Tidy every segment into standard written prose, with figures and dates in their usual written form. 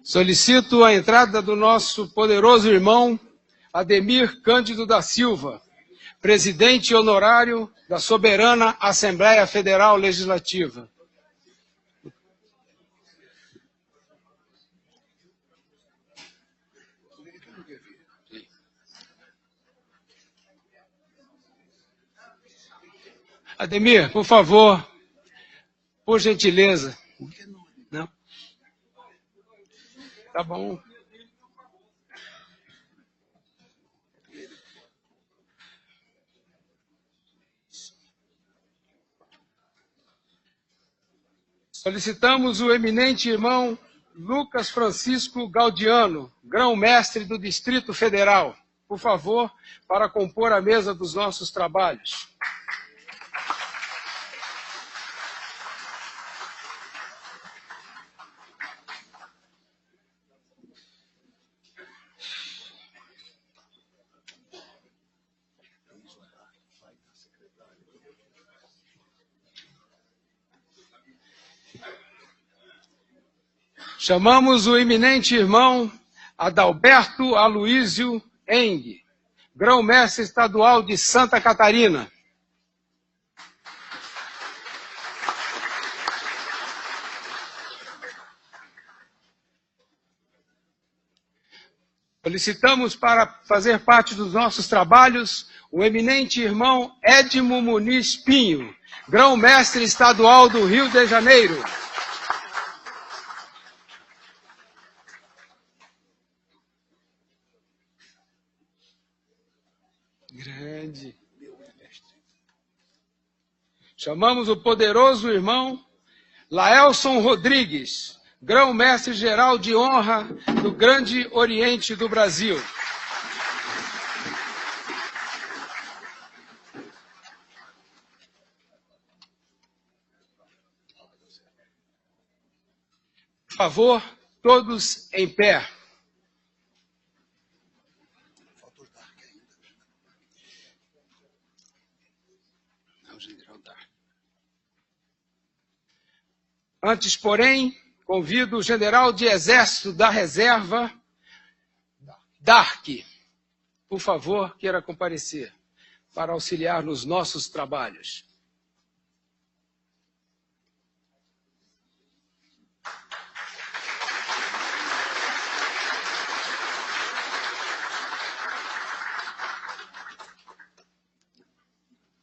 Solicito a entrada do nosso poderoso irmão Ademir Cândido da Silva, presidente honorário da Soberana Assembleia Federal Legislativa. Ademir, por favor, por gentileza. Não? Tá bom. Solicitamos o eminente irmão Lucas Francisco Gaudiano, grão-mestre do Distrito Federal, por favor, para compor a mesa dos nossos trabalhos. Chamamos o eminente irmão Adalberto Aloísio Eng, grão-mestre estadual de Santa Catarina. Solicitamos para fazer parte dos nossos trabalhos o eminente irmão Edmo Muniz Pinho, grão-mestre estadual do Rio de Janeiro. Grande. Chamamos o poderoso irmão Laelson Rodrigues, grão-mestre geral de honra do Grande Oriente do Brasil. Por favor, todos em pé. Antes, porém, convido o general de Exército da Reserva, Dark, por favor, queira comparecer para auxiliar nos nossos trabalhos.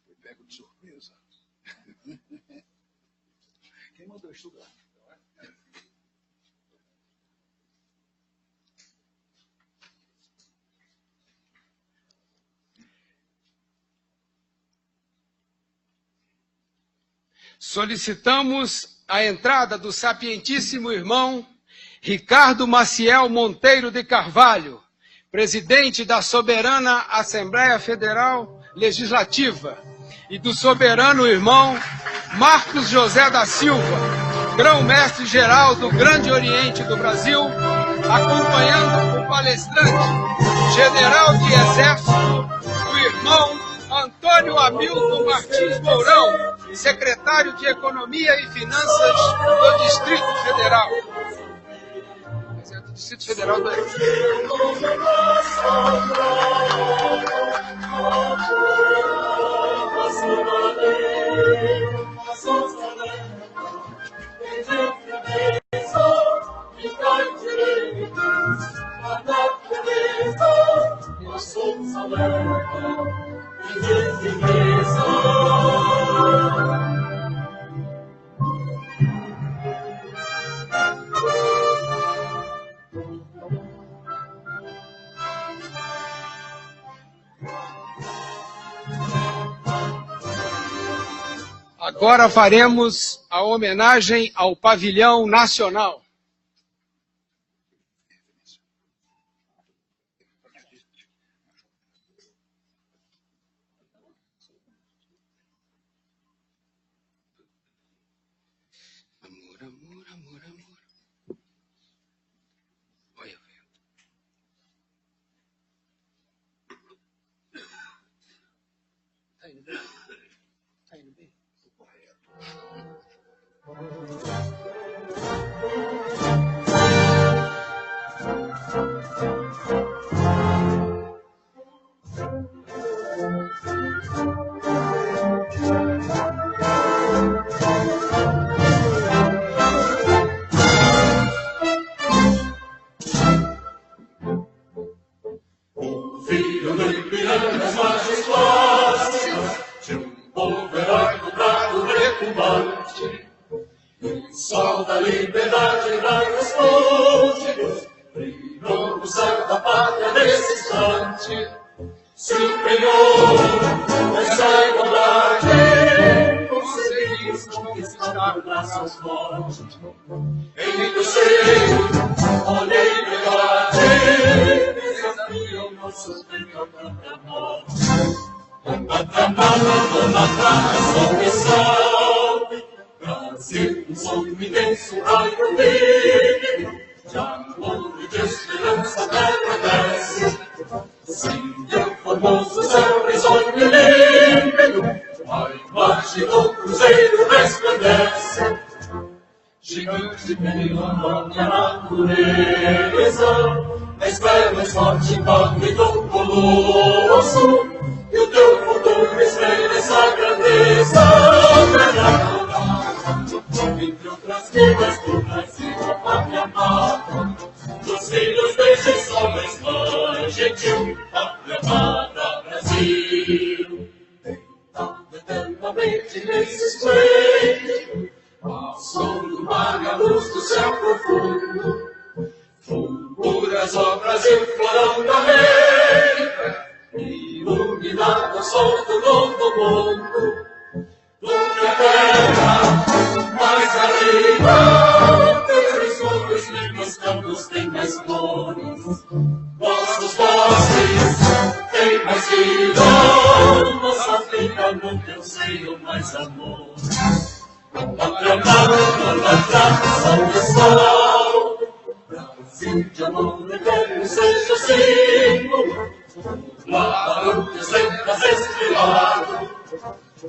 Foi pego de surpresa. Quem mandou estudar? Solicitamos a entrada do sapientíssimo irmão Ricardo Maciel Monteiro de Carvalho, presidente da Soberana Assembleia Federal Legislativa, e do soberano irmão Marcos José da Silva, grão-mestre geral do Grande Oriente do Brasil, acompanhando o palestrante, general de Exército, o irmão Antônio Hamilton Martins Mourão, secretário de Economia e Finanças do Distrito Federal. Do Distrito Federal do Agora faremos a homenagem ao Pavilhão Nacional. Amor, amor, amor, amor. Olha, tá indo bem? Tá indo bem? norte. O sol da liberdade lá responde, brilhou no céu da pátria nesse instante. Se empenhou nessa igualdade, conseguimos conquistar nossas fortes. Em teu seio, olha a liberdade, desafiam nossos peitos à própria morte. Som que salve, Brasil, um som imenso, raio vive, de amor e de esperança permanece. Sim, é o formoso céu risonho e límpido, a imagem do cruzeiro resplandece. Gigante pela própria natureza, espera mais forte incógnito colosso, e o teu futuro espelha essa grandeza. Entre outras vidas do Brasil, a pátria amada, dos filhos destes homens, mãe gentil, pátria amada Brasil. Deitado eternamente nesse espelho, ao som do mar e a luz do céu profundo, fulguras, ó Brasil, clarão da América, iluminado ao sol do novo mundo. Do que a terra mais arriba, teus sonhos negros campos têm mais flores, nossos bosques têm mais vida, nossa filha no teu seio mais amor. Sol de sol, Brasil de amor eterno seja o símbolo, lá o desenho estrelado,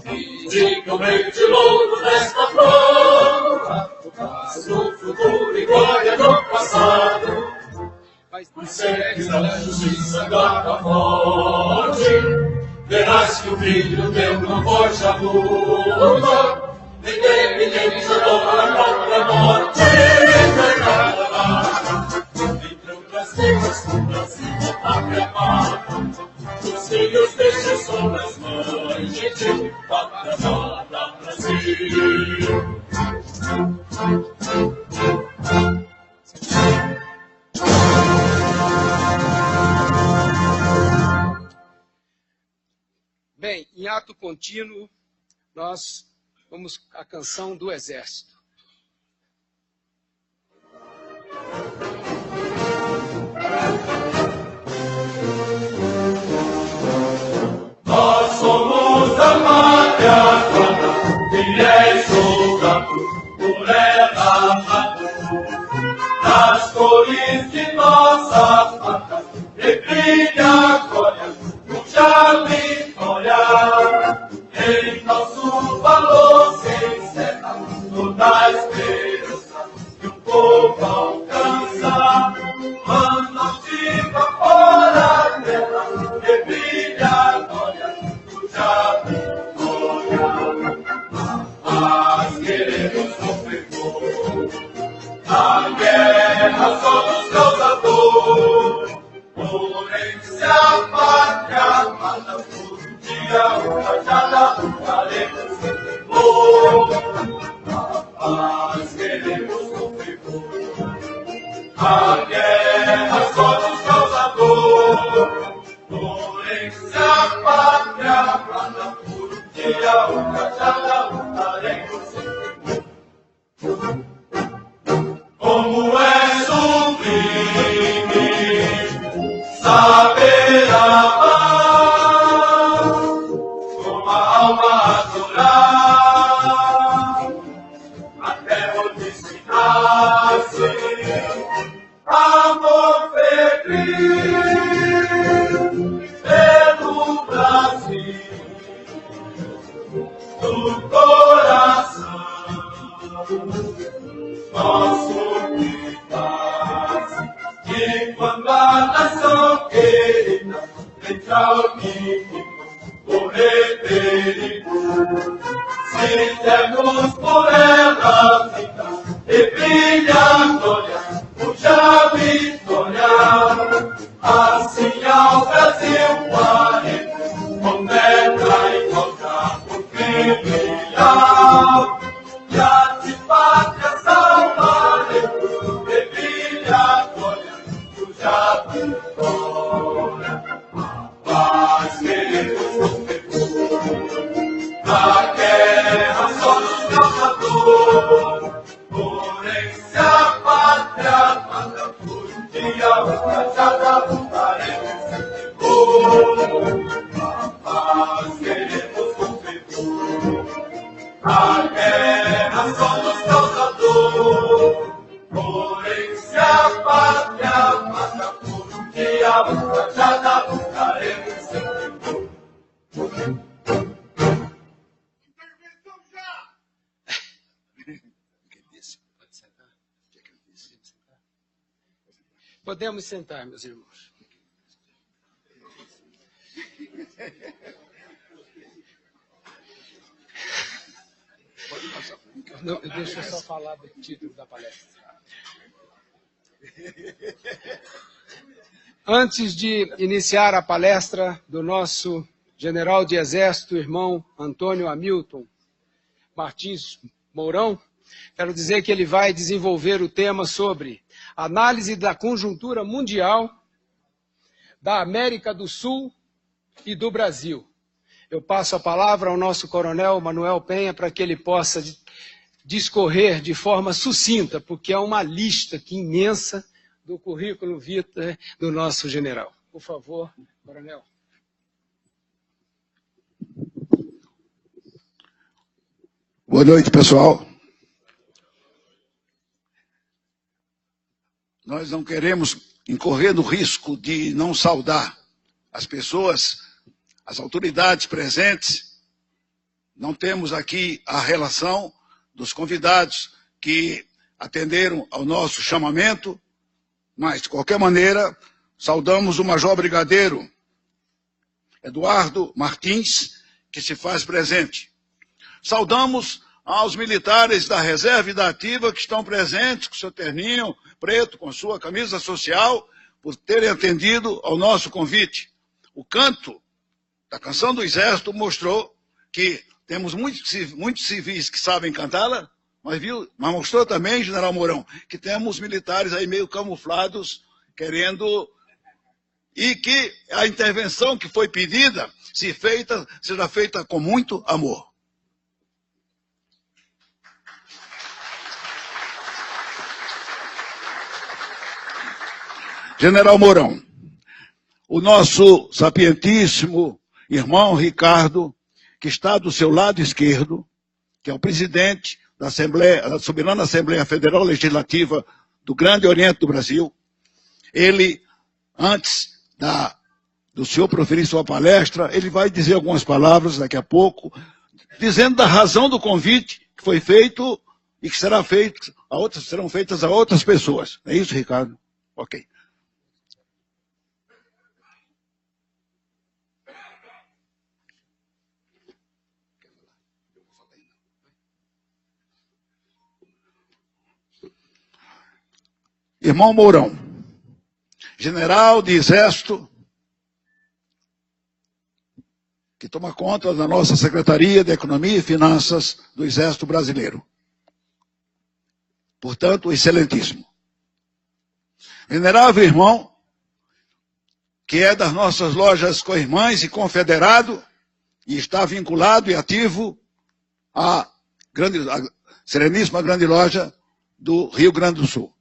e digam bem de longo desta prova, mas no futuro igual no passado, os seres da justiça guarda forte, verás que o brilho teu não foge a luta. Ninguém jurou a própria morte. Entre outras vidas do Brasil, a pátria amada, os filhos destes homens, mãe gentil, pátria amada Brasil. Bem, em ato contínuo, nós vamos à canção do Exército. Nós somos a pátria amada, fiéis soldados, por ela amada, nas cores de nossas marcas, brilha a glória, puxa a vitória, em nosso valor se encerra toda a esperança que o povo alcança. Mano de fora a terra, que brilha a glória, puxa a vitória. Mas queremos sofrer na guerra somos causador, porém se a pátria amada por um dia rajada, faremos sempre bom. Mas queremos sofrer na guerra somos causador, porém se a pátria amada por um dia rajada, faremos sempre bom. Como é sublime saber amar, com a alma adorar, até onde se nasce amor febril pelo Brasil do coração. Nosso que faz, que quando a nação querida entra o inimigo, correr perigo, se dermos por ela vida, e brilha a glória, puxa a vitória, assim ao Brasil parede, com terra e contra por fim brilhar. E Podemos sentar, meus irmãos. Não, deixa eu só falar do título da palestra. Antes de iniciar a palestra do nosso general de Exército, irmão Antônio Hamilton Martins Mourão, quero dizer que ele vai desenvolver o tema sobre análise da conjuntura mundial da América do Sul e do Brasil. Eu passo a palavra ao nosso coronel Manuel Penha para que ele possa discorrer de forma sucinta, porque é uma lista imensa do currículo vitae do nosso general. Por favor, coronel. Boa noite, pessoal. Nós não queremos incorrer no risco de não saudar as pessoas, as autoridades presentes. Não temos aqui a relação dos convidados que atenderam ao nosso chamamento, mas, de qualquer maneira, saudamos o Major Brigadeiro Eduardo Martins, que se faz presente. Saudamos aos militares da reserva e da ativa que estão presentes, com seu terninho preto, com sua camisa social, por terem atendido ao nosso convite. O canto da Canção do Exército mostrou que temos muitos civis que sabem cantá-la, mas mostrou também, general Mourão, que temos militares aí meio camuflados, querendo, e que a intervenção que foi pedida seja feita com muito amor. General Mourão, o nosso sapientíssimo irmão Ricardo, que está do seu lado esquerdo, que é o presidente da Soberana Assembleia Federal Legislativa do Grande Oriente do Brasil, ele, antes do senhor proferir sua palestra, ele vai dizer algumas palavras daqui a pouco, dizendo da razão do convite que foi feito e que serão feitas a outras pessoas. É isso, Ricardo? Ok. Irmão Mourão, general de Exército, que toma conta da nossa Secretaria de Economia e Finanças do Exército Brasileiro. Portanto, excelentíssimo. Venerável irmão, que é das nossas lojas co-irmãs e confederado, e está vinculado e ativo à Sereníssima Grande Loja do Rio Grande do Sul.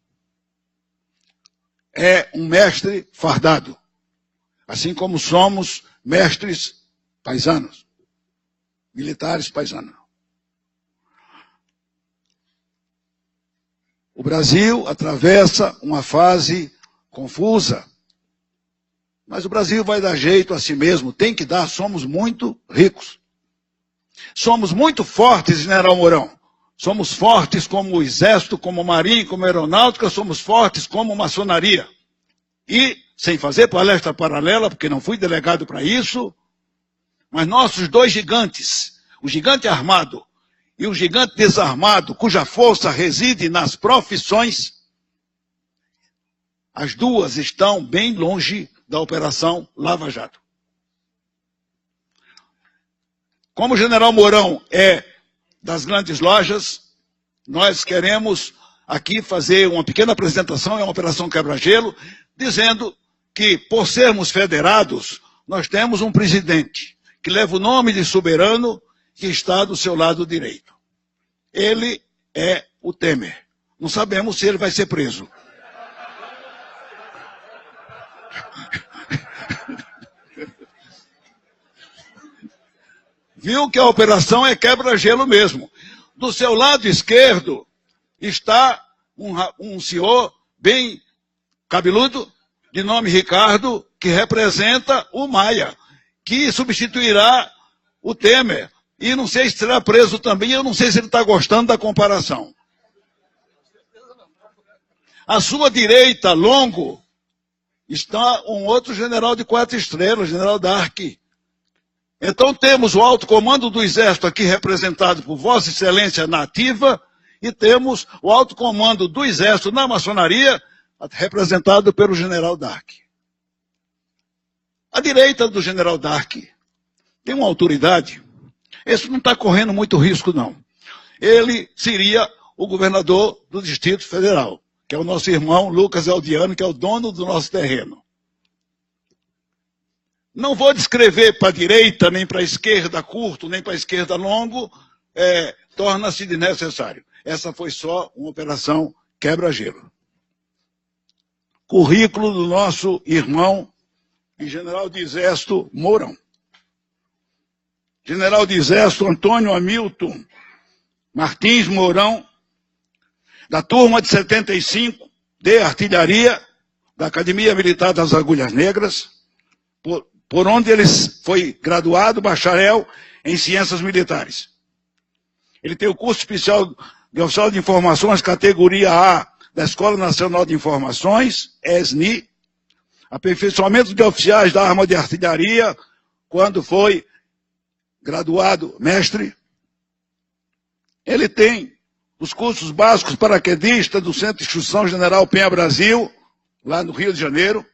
É um mestre fardado, assim como somos mestres paisanos, militares paisanos. O Brasil atravessa uma fase confusa, mas o Brasil vai dar jeito a si mesmo, tem que dar, somos muito ricos. Somos muito fortes, general Mourão. Somos fortes como o Exército, como a Marinha, como a Aeronáutica, somos fortes como a maçonaria. E, sem fazer palestra paralela, porque não fui delegado para isso, mas nossos dois gigantes, o gigante armado e o gigante desarmado, cuja força reside nas profissões, as duas estão bem longe da Operação Lava Jato. Como o general Mourão é das grandes lojas, nós queremos aqui fazer uma pequena apresentação, é uma Operação Quebra-Gelo, dizendo que, por sermos federados, nós temos um presidente que leva o nome de soberano que está do seu lado direito. Ele é o Temer. Não sabemos se ele vai ser preso. Viu que a operação é quebra-gelo mesmo. Do seu lado esquerdo está um senhor bem cabeludo, de nome Ricardo, que representa o Maia, que substituirá o Temer E não sei se será preso também, eu não sei se ele está gostando da comparação. À sua direita, longo, está um outro general de 4 estrelas, general Dark. Então temos o alto comando do Exército aqui representado por Vossa Excelência na ativa, e temos o alto comando do Exército na maçonaria, representado pelo general Dark. À direita do general Dark tem uma autoridade. Esse não está correndo muito risco, não. Ele seria o governador do Distrito Federal, que é o nosso irmão Lucas Eldiano, que é o dono do nosso terreno. Não vou descrever para a direita, nem para a esquerda curto, nem para a esquerda longo, torna-se desnecessário. Essa foi só uma operação quebra-gelo. Currículo do nosso irmão e general de Exército Mourão. General de Exército Antônio Hamilton Martins Mourão, da turma de 75 de artilharia da Academia Militar das Agulhas Negras, por onde ele foi graduado bacharel em Ciências Militares. Ele tem o curso especial de oficial de informações, categoria A, da Escola Nacional de Informações, ESNI, aperfeiçoamento de oficiais da arma de artilharia, quando foi graduado mestre. Ele tem os cursos básicos paraquedista do Centro de Instrução General Penha Brasil, lá no Rio de Janeiro.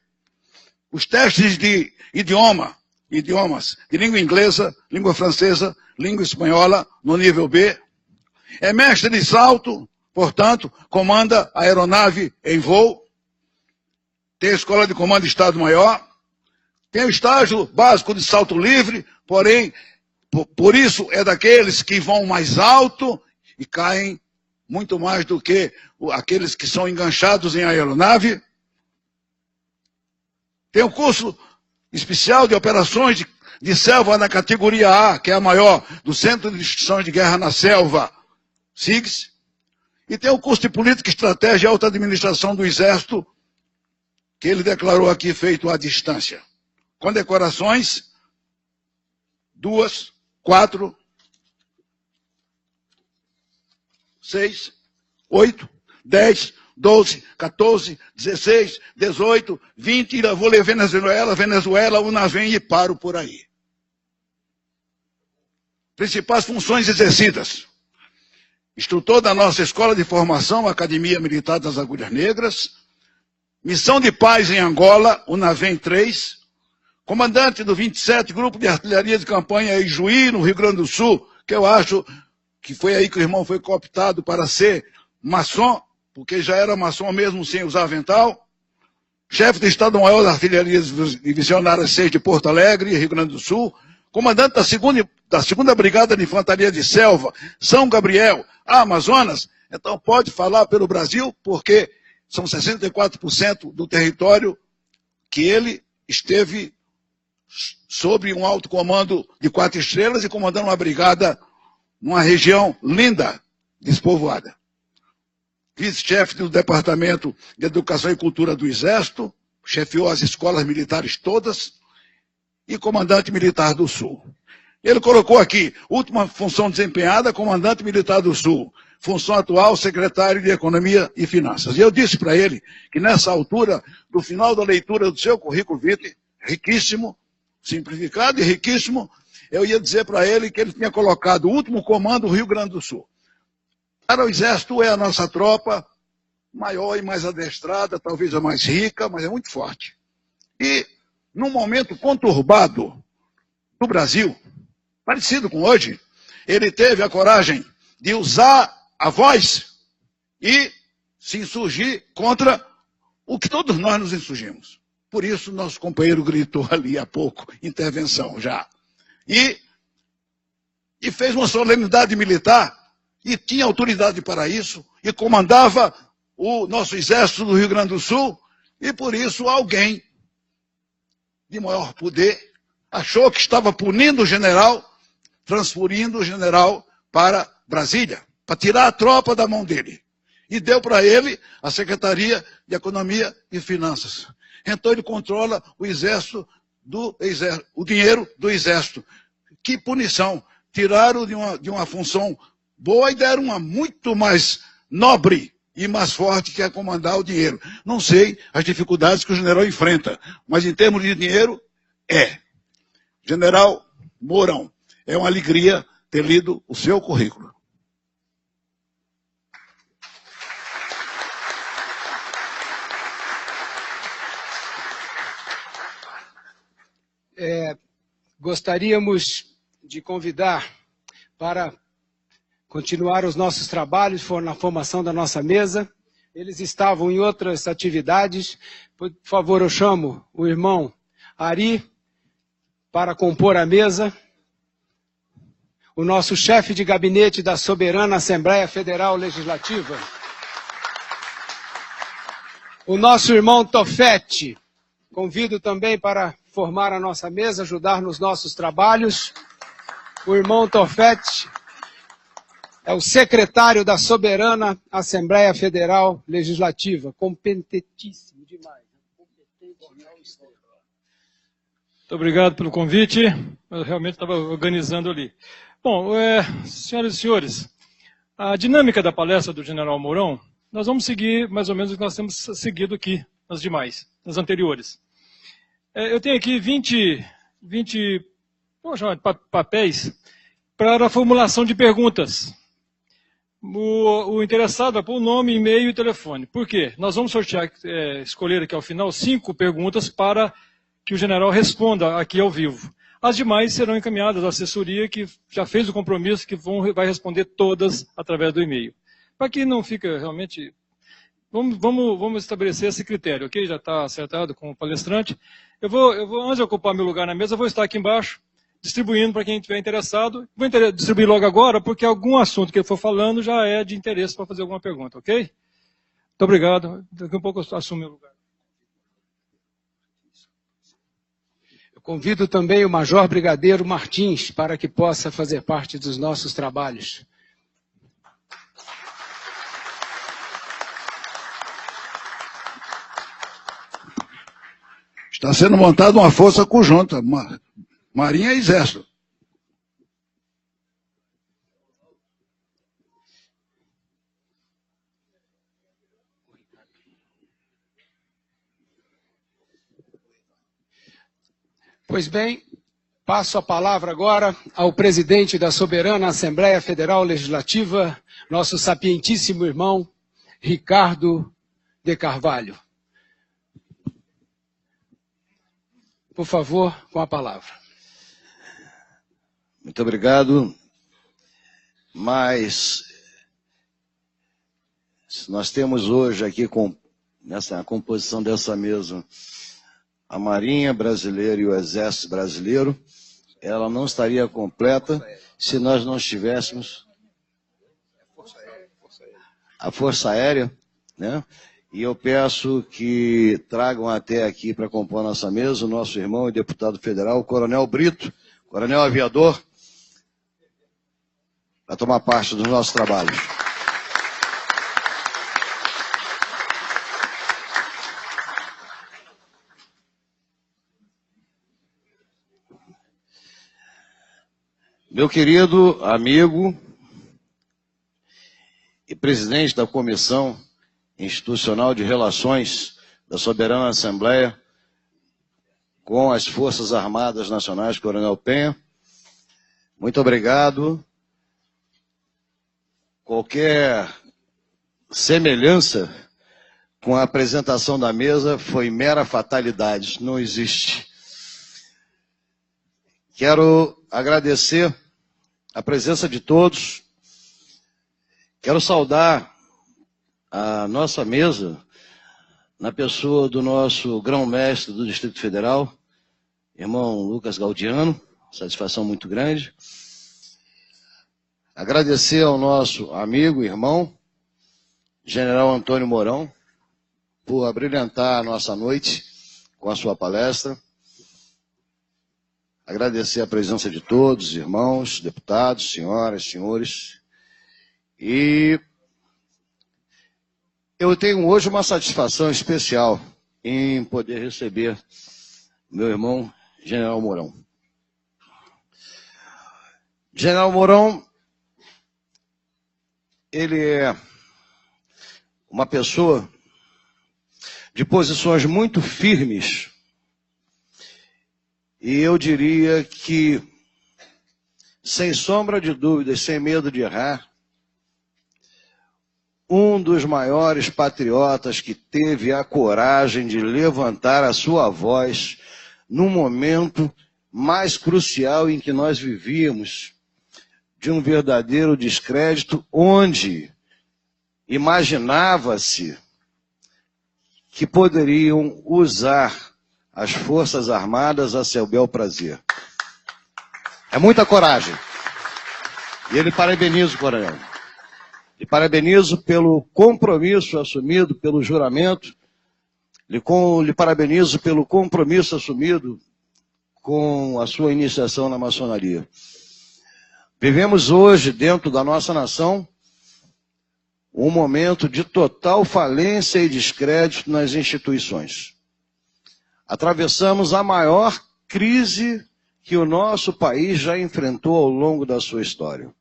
Os testes de idiomas de língua inglesa, língua francesa, língua espanhola, no nível B. É mestre de salto, portanto, comanda a aeronave em voo. Tem a escola de comando de Estado-Maior. Tem o estágio básico de salto livre, porém, por isso é daqueles que vão mais alto e caem muito mais do que aqueles que são enganchados em aeronave. Tem o curso especial de operações de selva na categoria A, que é a maior, do Centro de Instruções de Guerra na Selva, SIGS. E tem o curso de Política, Estratégia e Alta Administração do Exército, que ele declarou aqui feito à distância. Condecorações, 2, 4, 6, 8, 10, 12, 14, 16, 18, 20, ainda vou ler Venezuela, Unavém e paro por aí. Principais funções exercidas. Instrutor da nossa Escola de Formação, Academia Militar das Agulhas Negras. Missão de Paz em Angola, Unavém 3. Comandante do 27 Grupo de Artilharia de Campanha em Juí, no Rio Grande do Sul, que eu acho que foi aí que o irmão foi cooptado para ser maçom, porque já era maçom mesmo sem usar avental. Chefe do Estado-Maior da Artilharia Divisionária 6 de Porto Alegre, Rio Grande do Sul. Comandante da segunda Brigada de Infantaria de Selva, São Gabriel, Amazonas. Então pode falar pelo Brasil, porque são 64% do território que ele esteve sob um alto comando de 4 estrelas e comandando uma brigada numa região linda, despovoada. Vice-chefe do Departamento de Educação e Cultura do Exército, chefiou as escolas militares todas, e comandante militar do Sul. Ele colocou aqui, última função desempenhada, comandante militar do Sul. Função atual, secretário de Economia e Finanças. E eu disse para ele que nessa altura, no final da leitura do seu currículo vitae, riquíssimo, simplificado e riquíssimo, eu ia dizer para ele que ele tinha colocado o último comando do Rio Grande do Sul. Para o Exército é a nossa tropa maior e mais adestrada, talvez a mais rica, mas é muito forte. E num momento conturbado do Brasil, parecido com hoje, ele teve a coragem de usar a voz e se insurgir contra o que todos nós nos insurgimos. Por isso, nosso companheiro gritou ali há pouco, intervenção já. E fez uma solenidade militar, e tinha autoridade para isso, e comandava o nosso exército do Rio Grande do Sul, e por isso alguém de maior poder achou que estava punindo o general, transferindo o general para Brasília, para tirar a tropa da mão dele. E deu para ele a Secretaria de Economia e Finanças. Então ele controla o exército o dinheiro do exército. Que punição! tiraram de uma função boa e deram uma muito mais nobre e mais forte, que é comandar o dinheiro. Não sei as dificuldades que o general enfrenta, mas em termos de dinheiro, General Mourão, é uma alegria ter lido o seu currículo. Gostaríamos de convidar para continuar os nossos trabalhos na formação da nossa mesa. Eles estavam em outras atividades. Por favor, eu chamo o irmão Ari para compor a mesa. O nosso chefe de gabinete da Soberana Assembleia Federal Legislativa. O nosso irmão Tofete. Convido também para formar a nossa mesa, ajudar nos nossos trabalhos. O irmão Tofete é o secretário da Soberana Assembleia Federal Legislativa. Competentíssimo demais. Muito obrigado pelo convite. Eu realmente estava organizando ali. Bom, senhoras e senhores, a dinâmica da palestra do general Mourão, nós vamos seguir mais ou menos o que nós temos seguido aqui, nas anteriores. Eu tenho aqui 20 vamos chamar de papéis, para a formulação de perguntas. O interessado vai pôr o nome, e-mail e telefone. Por quê? Nós vamos sortear, escolher aqui ao final 5 perguntas para que o general responda aqui ao vivo. As demais serão encaminhadas à assessoria, que já fez o compromisso, que vai responder todas através do e-mail. Para que não fica realmente... Vamos estabelecer esse critério, ok? Já está acertado com o palestrante. Eu vou, antes de ocupar meu lugar na mesa, eu vou estar aqui embaixo, distribuindo para quem estiver interessado. Vou distribuir logo agora, porque algum assunto que ele for falando já é de interesse para fazer alguma pergunta, ok? Muito obrigado. Daqui a pouco eu assumo meu lugar. Eu convido também o Major Brigadeiro Martins para que possa fazer parte dos nossos trabalhos. Está sendo montada uma força conjunta, Marinha e Exército. Pois bem, passo a palavra agora ao presidente da Soberana Assembleia Federal Legislativa, nosso sapientíssimo irmão, Ricardo de Carvalho. Por favor, com a palavra. Muito obrigado. Mas nós temos hoje aqui, nessa composição dessa mesa, a Marinha Brasileira e o Exército Brasileiro. Ela não estaria completa se nós não tivéssemos a Força Aérea, né? E eu peço que tragam até aqui para compor a nossa mesa o nosso irmão e deputado federal, o Coronel Brito, Coronel Aviador, para tomar parte dos nossos trabalhos. Meu querido amigo e presidente da Comissão Institucional de Relações da Soberana Assembleia com as Forças Armadas Nacionais, Coronel Penha, muito obrigado. Qualquer semelhança com a apresentação da mesa foi mera fatalidade, não existe. Quero agradecer a presença de todos, quero saudar a nossa mesa, na pessoa do nosso grão-mestre do Distrito Federal, irmão Lucas Gaudiano, satisfação muito grande. Agradecer ao nosso amigo, irmão, General Antônio Mourão, por abrilhantar a nossa noite com a sua palestra. Agradecer a presença de todos, irmãos, deputados, senhoras, senhores. E eu tenho hoje uma satisfação especial em poder receber meu irmão General Mourão. General Mourão, ele é uma pessoa de posições muito firmes, e eu diria que, sem sombra de dúvidas, sem medo de errar, um dos maiores patriotas que teve a coragem de levantar a sua voz num momento mais crucial em que nós vivíamos, de um verdadeiro descrédito, onde imaginava-se que poderiam usar as Forças Armadas a seu bel prazer. É muita coragem. E ele parabeniza o coronel. E parabenizo pelo compromisso assumido, pelo juramento. Lhe parabenizo pelo compromisso assumido com a sua iniciação na maçonaria. Vivemos hoje, dentro da nossa nação, um momento de total falência e descrédito nas instituições. Atravessamos a maior crise que o nosso país já enfrentou ao longo da sua história.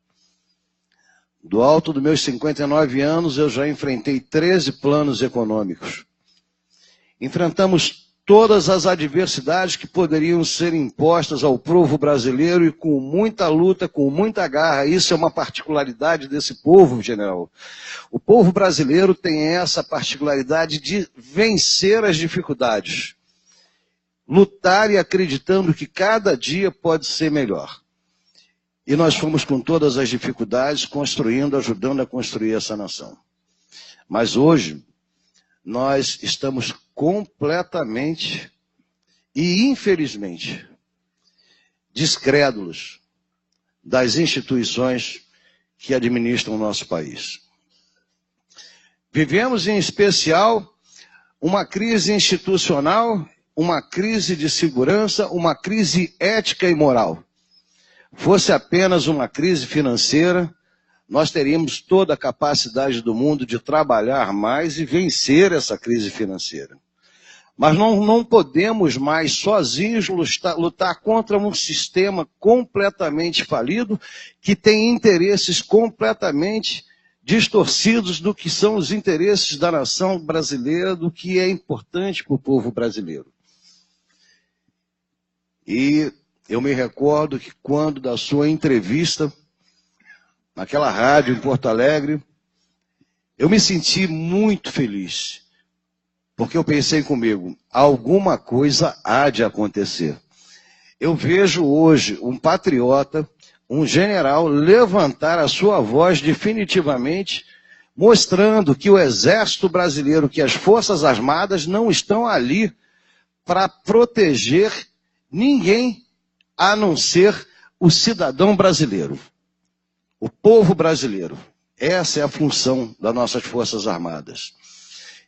Do alto dos meus 59 anos, eu já enfrentei 13 planos econômicos. Enfrentamos todas as adversidades que poderiam ser impostas ao povo brasileiro e com muita luta, com muita garra. Isso é uma particularidade desse povo, general. O povo brasileiro tem essa particularidade de vencer as dificuldades. Lutar e acreditando que cada dia pode ser melhor. E nós fomos com todas as dificuldades, construindo, ajudando a construir essa nação. Mas hoje, nós estamos completamente e infelizmente descrédulos das instituições que administram o nosso país. Vivemos em especial uma crise institucional, uma crise de segurança, uma crise ética e moral. Fosse apenas uma crise financeira, nós teríamos toda a capacidade do mundo de trabalhar mais e vencer essa crise financeira. Mas não podemos mais sozinhos lutar contra um sistema completamente falido, que tem interesses completamente distorcidos do que são os interesses da nação brasileira, do que é importante para o povo brasileiro. E eu me recordo que quando da sua entrevista, naquela rádio em Porto Alegre, eu me senti muito feliz, porque eu pensei comigo, alguma coisa há de acontecer. Eu vejo hoje um patriota, um general, levantar a sua voz definitivamente, mostrando que o Exército Brasileiro, que as Forças Armadas não estão ali para proteger ninguém, a não ser o cidadão brasileiro. O povo brasileiro. Essa é a função das nossas Forças Armadas.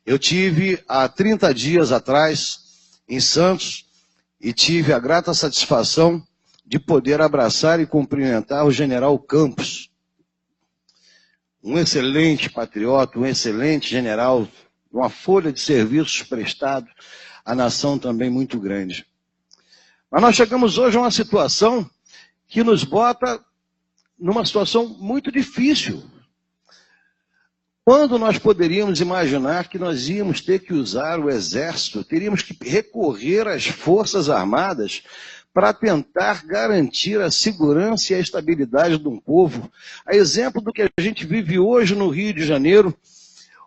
Eu tive, há 30 dias atrás, em Santos, e tive a grata satisfação de poder abraçar e cumprimentar o general Campos. Um excelente patriota, um excelente general, uma folha de serviços prestado à nação também muito grande. Mas nós chegamos hoje a uma situação que nos bota numa situação muito difícil. Quando nós poderíamos imaginar que nós íamos ter que usar o Exército, teríamos que recorrer às Forças Armadas para tentar garantir a segurança e a estabilidade de um povo. A exemplo do que a gente vive hoje no Rio de Janeiro,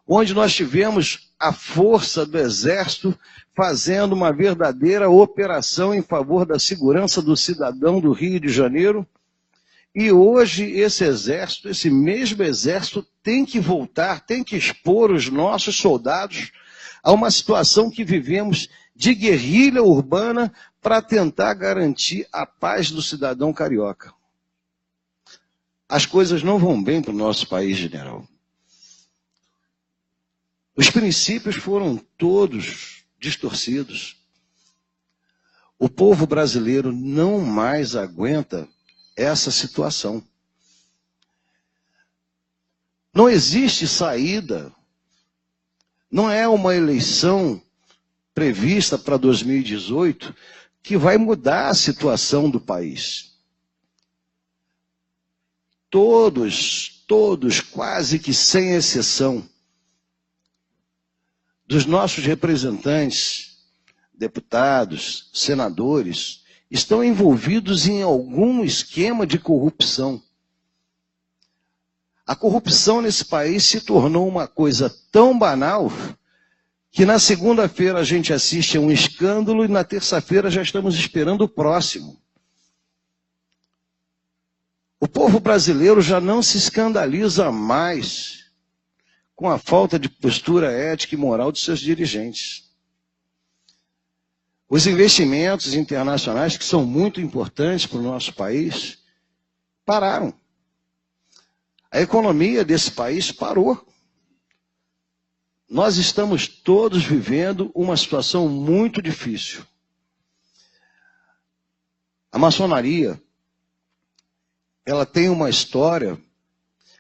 onde nós tivemos a força do Exército fazendo uma verdadeira operação em favor da segurança do cidadão do Rio de Janeiro. E hoje esse Exército, esse mesmo Exército, tem que voltar, tem que expor os nossos soldados a uma situação que vivemos de guerrilha urbana para tentar garantir a paz do cidadão carioca. As coisas não vão bem para o nosso país, general. Os princípios foram todos distorcidos. O povo brasileiro não mais aguenta essa situação. Não existe saída. Não é uma eleição prevista para 2018 que vai mudar a situação do país. todos, quase que sem exceção, dos nossos representantes, deputados, senadores, estão envolvidos em algum esquema de corrupção. A corrupção nesse país se tornou uma coisa tão banal que na segunda-feira a gente assiste a um escândalo e na terça-feira já estamos esperando o próximo. O povo brasileiro já não se escandaliza mais com a falta de postura ética e moral de seus dirigentes. Os investimentos internacionais, que são muito importantes para o nosso país, pararam. A economia desse país parou. Nós estamos todos vivendo uma situação muito difícil. A maçonaria, ela tem uma história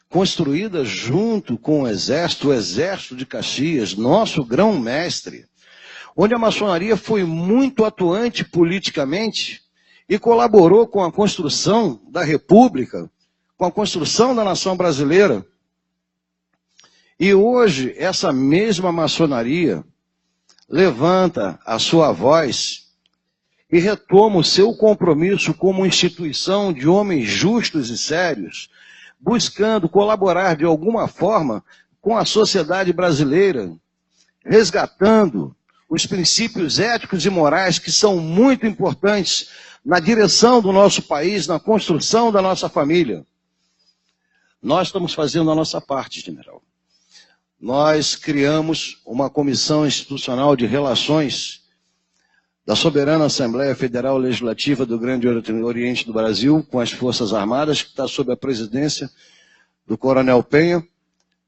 construída junto com o Exército de Caxias, nosso grão-mestre, onde a maçonaria foi muito atuante politicamente e colaborou com a construção da República, com a construção da nação brasileira. E hoje, essa mesma maçonaria levanta a sua voz e retoma o seu compromisso como instituição de homens justos e sérios, buscando colaborar de alguma forma com a sociedade brasileira, resgatando os princípios éticos e morais que são muito importantes na direção do nosso país, na construção da nossa família. Nós estamos fazendo a nossa parte, general. Nós criamos uma comissão institucional de relações da Soberana Assembleia Federal Legislativa do Grande Oriente do Brasil com as Forças Armadas, que está sob a presidência do Coronel Penha,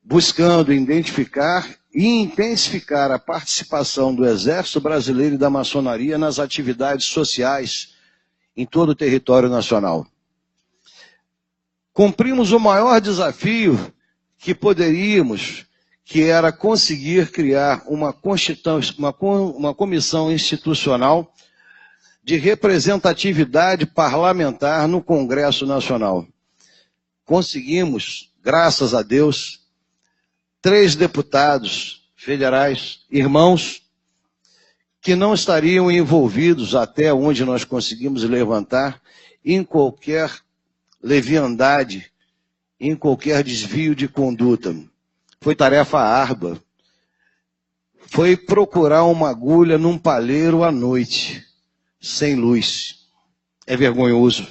buscando identificar e intensificar a participação do Exército Brasileiro e da maçonaria nas atividades sociais em todo o território nacional. Cumprimos o maior desafio que poderíamos, que era conseguir criar uma comissão institucional de representatividade parlamentar no Congresso Nacional. Conseguimos, graças a Deus, 3 deputados federais, irmãos, que não estariam envolvidos, até onde nós conseguimos levantar, em qualquer leviandade, em qualquer desvio de conduta. Foi tarefa árdua. Foi procurar uma agulha num palheiro à noite, sem luz. É vergonhoso.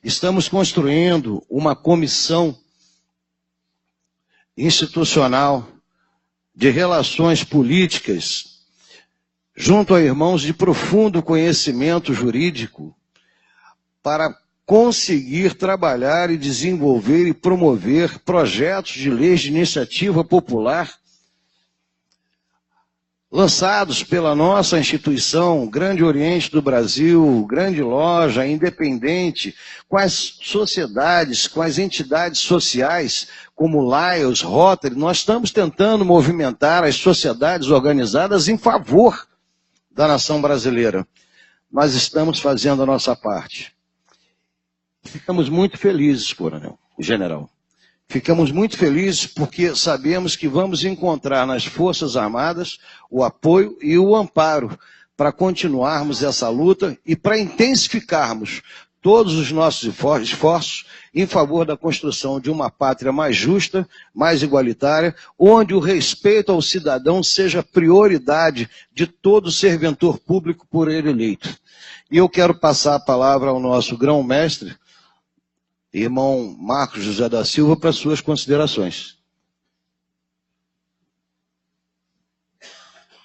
Estamos construindo uma comissão institucional de relações políticas junto a irmãos de profundo conhecimento jurídico para conseguir trabalhar e desenvolver e promover projetos de leis de iniciativa popular lançados pela nossa instituição, Grande Oriente do Brasil, grande loja, independente, com as sociedades, com as entidades sociais, como Lions, Rotary. Nós estamos tentando movimentar as sociedades organizadas em favor da nação brasileira. Nós estamos fazendo a nossa parte. Ficamos muito felizes, general. Ficamos muito felizes porque sabemos que vamos encontrar nas Forças Armadas o apoio e o amparo para continuarmos essa luta e para intensificarmos todos os nossos esforços em favor da construção de uma pátria mais justa, mais igualitária, onde o respeito ao cidadão seja prioridade de todo servidor público por ele eleito. E eu quero passar a palavra ao nosso grão-mestre, irmão Marcos José da Silva, para suas considerações.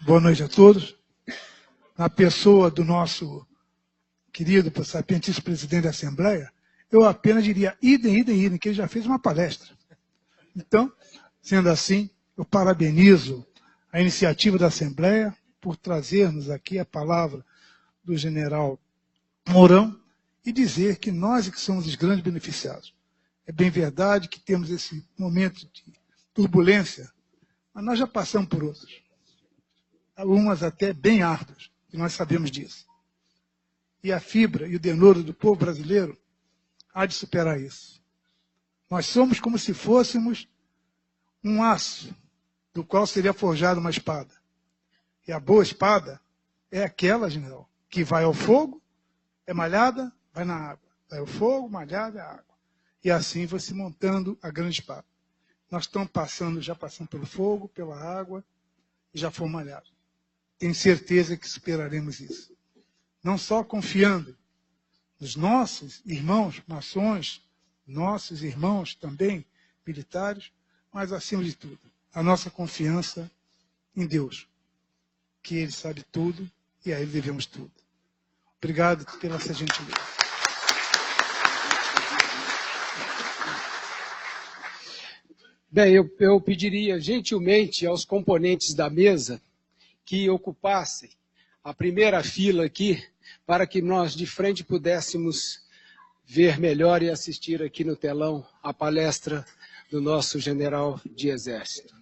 Boa noite a todos. Na pessoa do nosso querido sapientíssimo presidente da Assembleia, eu apenas diria idem, que ele já fez uma palestra. Então, sendo assim, eu parabenizo a iniciativa da Assembleia por trazermos aqui a palavra do general Mourão, e dizer que nós é que somos os grandes beneficiados. É bem verdade que temos esse momento de turbulência, mas nós já passamos por outros. Algumas até bem árduas, e nós sabemos disso. E a fibra e o denoro do povo brasileiro há de superar isso. Nós somos como se fôssemos um aço, do qual seria forjada uma espada. E a boa espada é aquela, general, que vai ao fogo, é malhada, vai na água. Vai ao fogo, malhada, é água. E assim vai se montando a grande espada. Nós estamos já passando pelo fogo, pela água, e já fomos malhados. Tenho certeza que superaremos isso. Não só confiando nos nossos irmãos maçons, nossos irmãos também militares, mas acima de tudo, a nossa confiança em Deus, que Ele sabe tudo e a Ele devemos tudo. Obrigado pela essa gentileza. Bem, eu pediria gentilmente aos componentes da mesa que ocupassem a primeira fila aqui, para que nós de frente pudéssemos ver melhor e assistir aqui no telão a palestra do nosso general de Exército.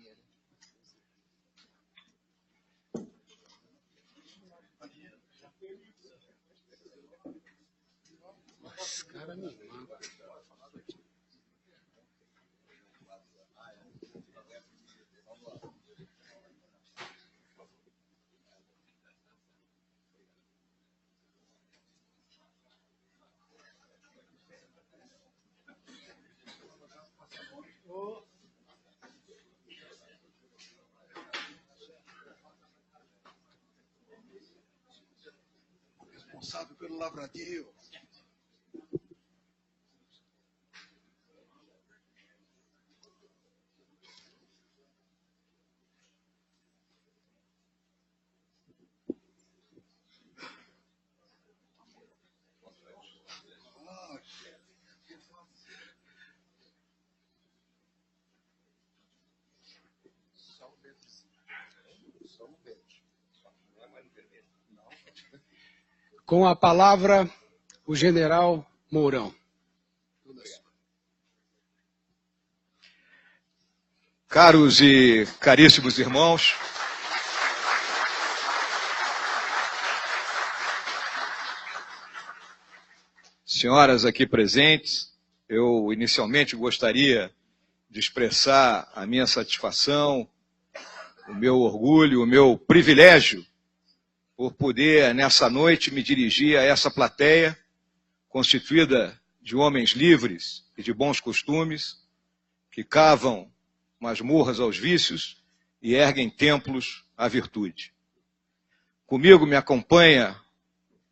Responsável pelo lavradio. Com a palavra, o general Mourão. Caros e caríssimos irmãos, senhoras aqui presentes, eu inicialmente gostaria de expressar a minha satisfação, o meu orgulho, o meu privilégio por poder, nessa noite, me dirigir a essa plateia constituída de homens livres e de bons costumes, que cavam masmorras aos vícios e erguem templos à virtude. Comigo me acompanha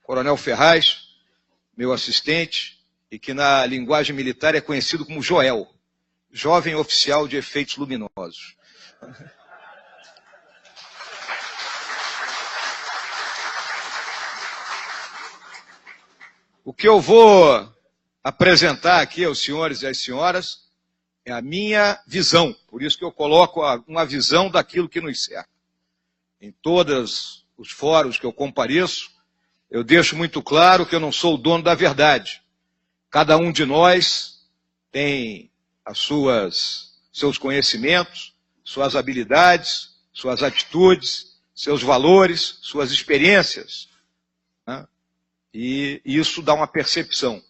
o Coronel Ferraz, meu assistente, e que na linguagem militar é conhecido como Joel, jovem oficial de efeitos luminosos. O que eu vou apresentar aqui aos senhores e às senhoras é a minha visão. Por isso que eu coloco uma visão daquilo que nos cerca. Em todos os fóruns que eu compareço, eu deixo muito claro que eu não sou o dono da verdade. Cada um de nós tem seus conhecimentos, suas habilidades, suas atitudes, seus valores, suas experiências, né? E isso dá uma percepção.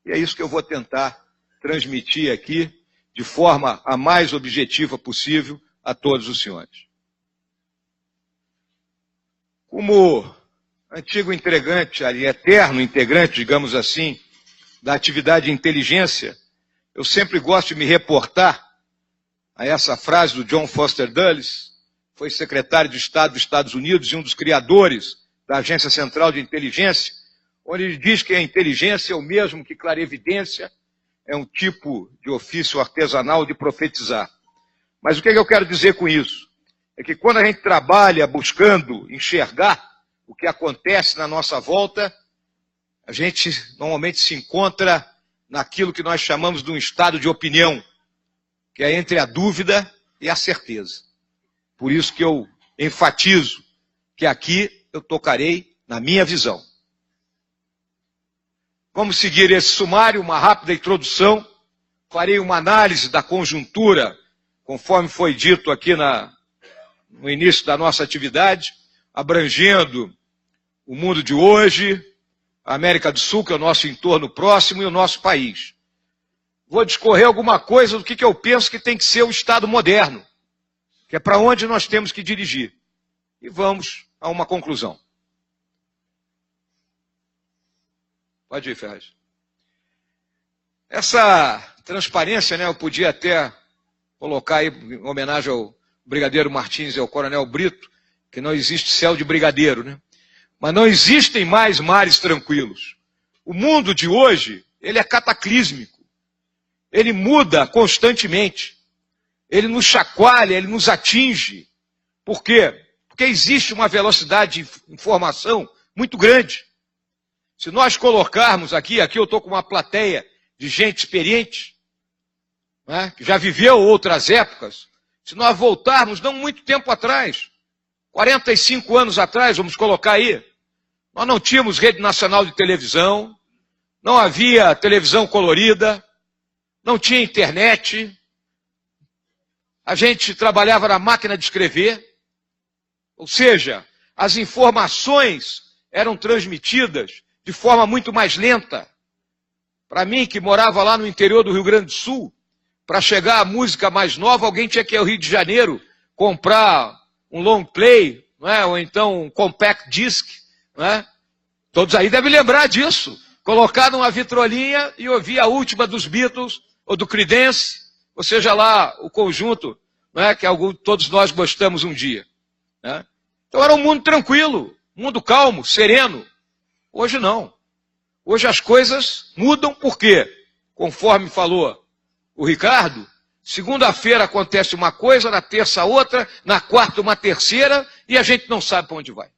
E é isso que eu vou tentar transmitir aqui, de forma a mais objetiva possível, a todos os senhores. Como antigo integrante, eterno integrante, digamos assim, da atividade de inteligência, eu sempre gosto de me reportar a essa frase do John Foster Dulles, foi secretário de Estado dos Estados Unidos e um dos criadores da Agência Central de Inteligência, onde ele diz que a inteligência é o mesmo que clarevidência, é um tipo de ofício artesanal de profetizar. Mas o que eu quero dizer com isso? É que quando a gente trabalha buscando enxergar o que acontece na nossa volta, a gente normalmente se encontra naquilo que nós chamamos de um estado de opinião, que é entre a dúvida e a certeza. Por isso que eu enfatizo que aqui eu tocarei na minha visão. Vamos seguir esse sumário, uma rápida introdução. Farei uma análise da conjuntura, conforme foi dito aqui no início da nossa atividade, abrangendo o mundo de hoje, a América do Sul, que é o nosso entorno próximo, e o nosso país. Vou discorrer alguma coisa do que eu penso que tem que ser o Estado moderno, que é para onde nós temos que dirigir. E vamos a uma conclusão. Pode ir, Ferraz. Essa transparência, né, eu podia até colocar aí, em homenagem ao Brigadeiro Martins e ao Coronel Brito, que não existe céu de brigadeiro, né? Mas não existem mais mares tranquilos. O mundo de hoje, ele é cataclísmico. Ele muda constantemente. Ele nos chacoalha, ele nos atinge. Por quê? Porque existe uma velocidade de informação muito grande. Se nós colocarmos aqui eu estou com uma plateia de gente experiente, né, que já viveu outras épocas. Se nós voltarmos, não muito tempo atrás, 45 anos atrás, vamos colocar aí, nós não tínhamos rede nacional de televisão, não havia televisão colorida, não tinha internet, a gente trabalhava na máquina de escrever, ou seja, as informações eram transmitidas de forma muito mais lenta. Para mim, que morava lá no interior do Rio Grande do Sul, para chegar a música mais nova, alguém tinha que ir ao Rio de Janeiro comprar um long play, não é? Ou então um compact disc. Não é? Todos aí devem lembrar disso. Colocar numa vitrolinha e ouvir a última dos Beatles, ou do Creedence, ou seja lá, o conjunto, não é? Que todos nós gostamos um dia. Né? Então era um mundo tranquilo, mundo calmo, sereno. Hoje não. Hoje as coisas mudam por quê? Conforme falou o Ricardo, segunda-feira acontece uma coisa, na terça outra, na quarta uma terceira, e a gente não sabe para onde vai.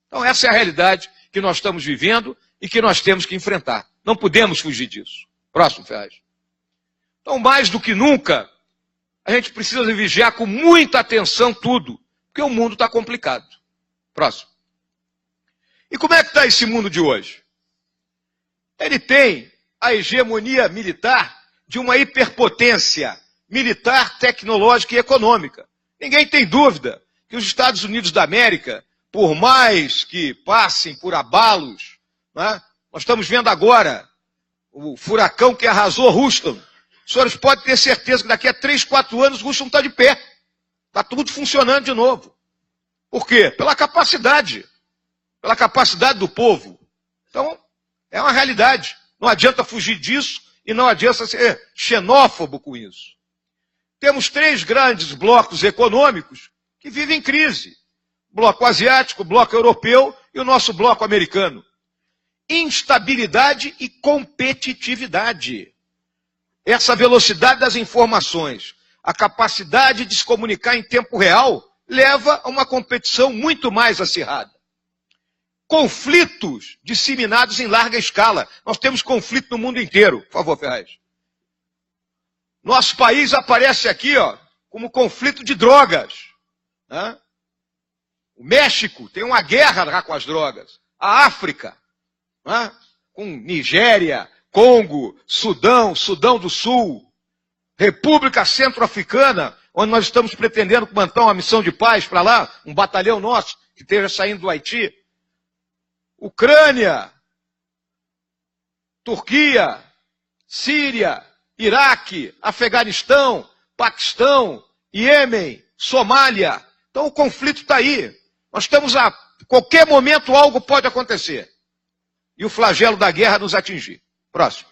Então essa é a realidade que nós estamos vivendo e que nós temos que enfrentar. Não podemos fugir disso. Próximo, Ferraz. Então, mais do que nunca, a gente precisa vigiar com muita atenção tudo, porque o mundo está complicado. Próximo. E como é que está esse mundo de hoje? Ele tem a hegemonia militar de uma hiperpotência militar, tecnológica e econômica. Ninguém tem dúvida que os Estados Unidos da América, por mais que passem por abalos, né, nós estamos vendo agora o furacão que arrasou Houston. Os senhores podem ter certeza que daqui a 3, 4 anos Houston está de pé. Está tudo funcionando de novo. Por quê? Pela capacidade do povo. Então, é uma realidade. Não adianta fugir disso e não adianta ser xenófobo com isso. Temos 3 grandes blocos econômicos que vivem em crise. O bloco asiático, o bloco europeu e o nosso bloco americano. Instabilidade e competitividade. Essa velocidade das informações, a capacidade de se comunicar em tempo real, leva a uma competição muito mais acirrada. Conflitos disseminados em larga escala. Nós temos conflito no mundo inteiro. Por favor, Ferraz. Nosso país aparece aqui, como conflito de drogas. Né? O México tem uma guerra lá com as drogas. A África, né? Com Nigéria, Congo, Sudão do Sul, República Centro-Africana, onde nós estamos pretendendo mandar uma missão de paz para lá, um batalhão nosso que esteja saindo do Haiti. Ucrânia, Turquia, Síria, Iraque, Afeganistão, Paquistão, Iêmen, Somália. Então o conflito está aí. Nós estamos a qualquer momento algo pode acontecer. E o flagelo da guerra nos atingir. Próximo.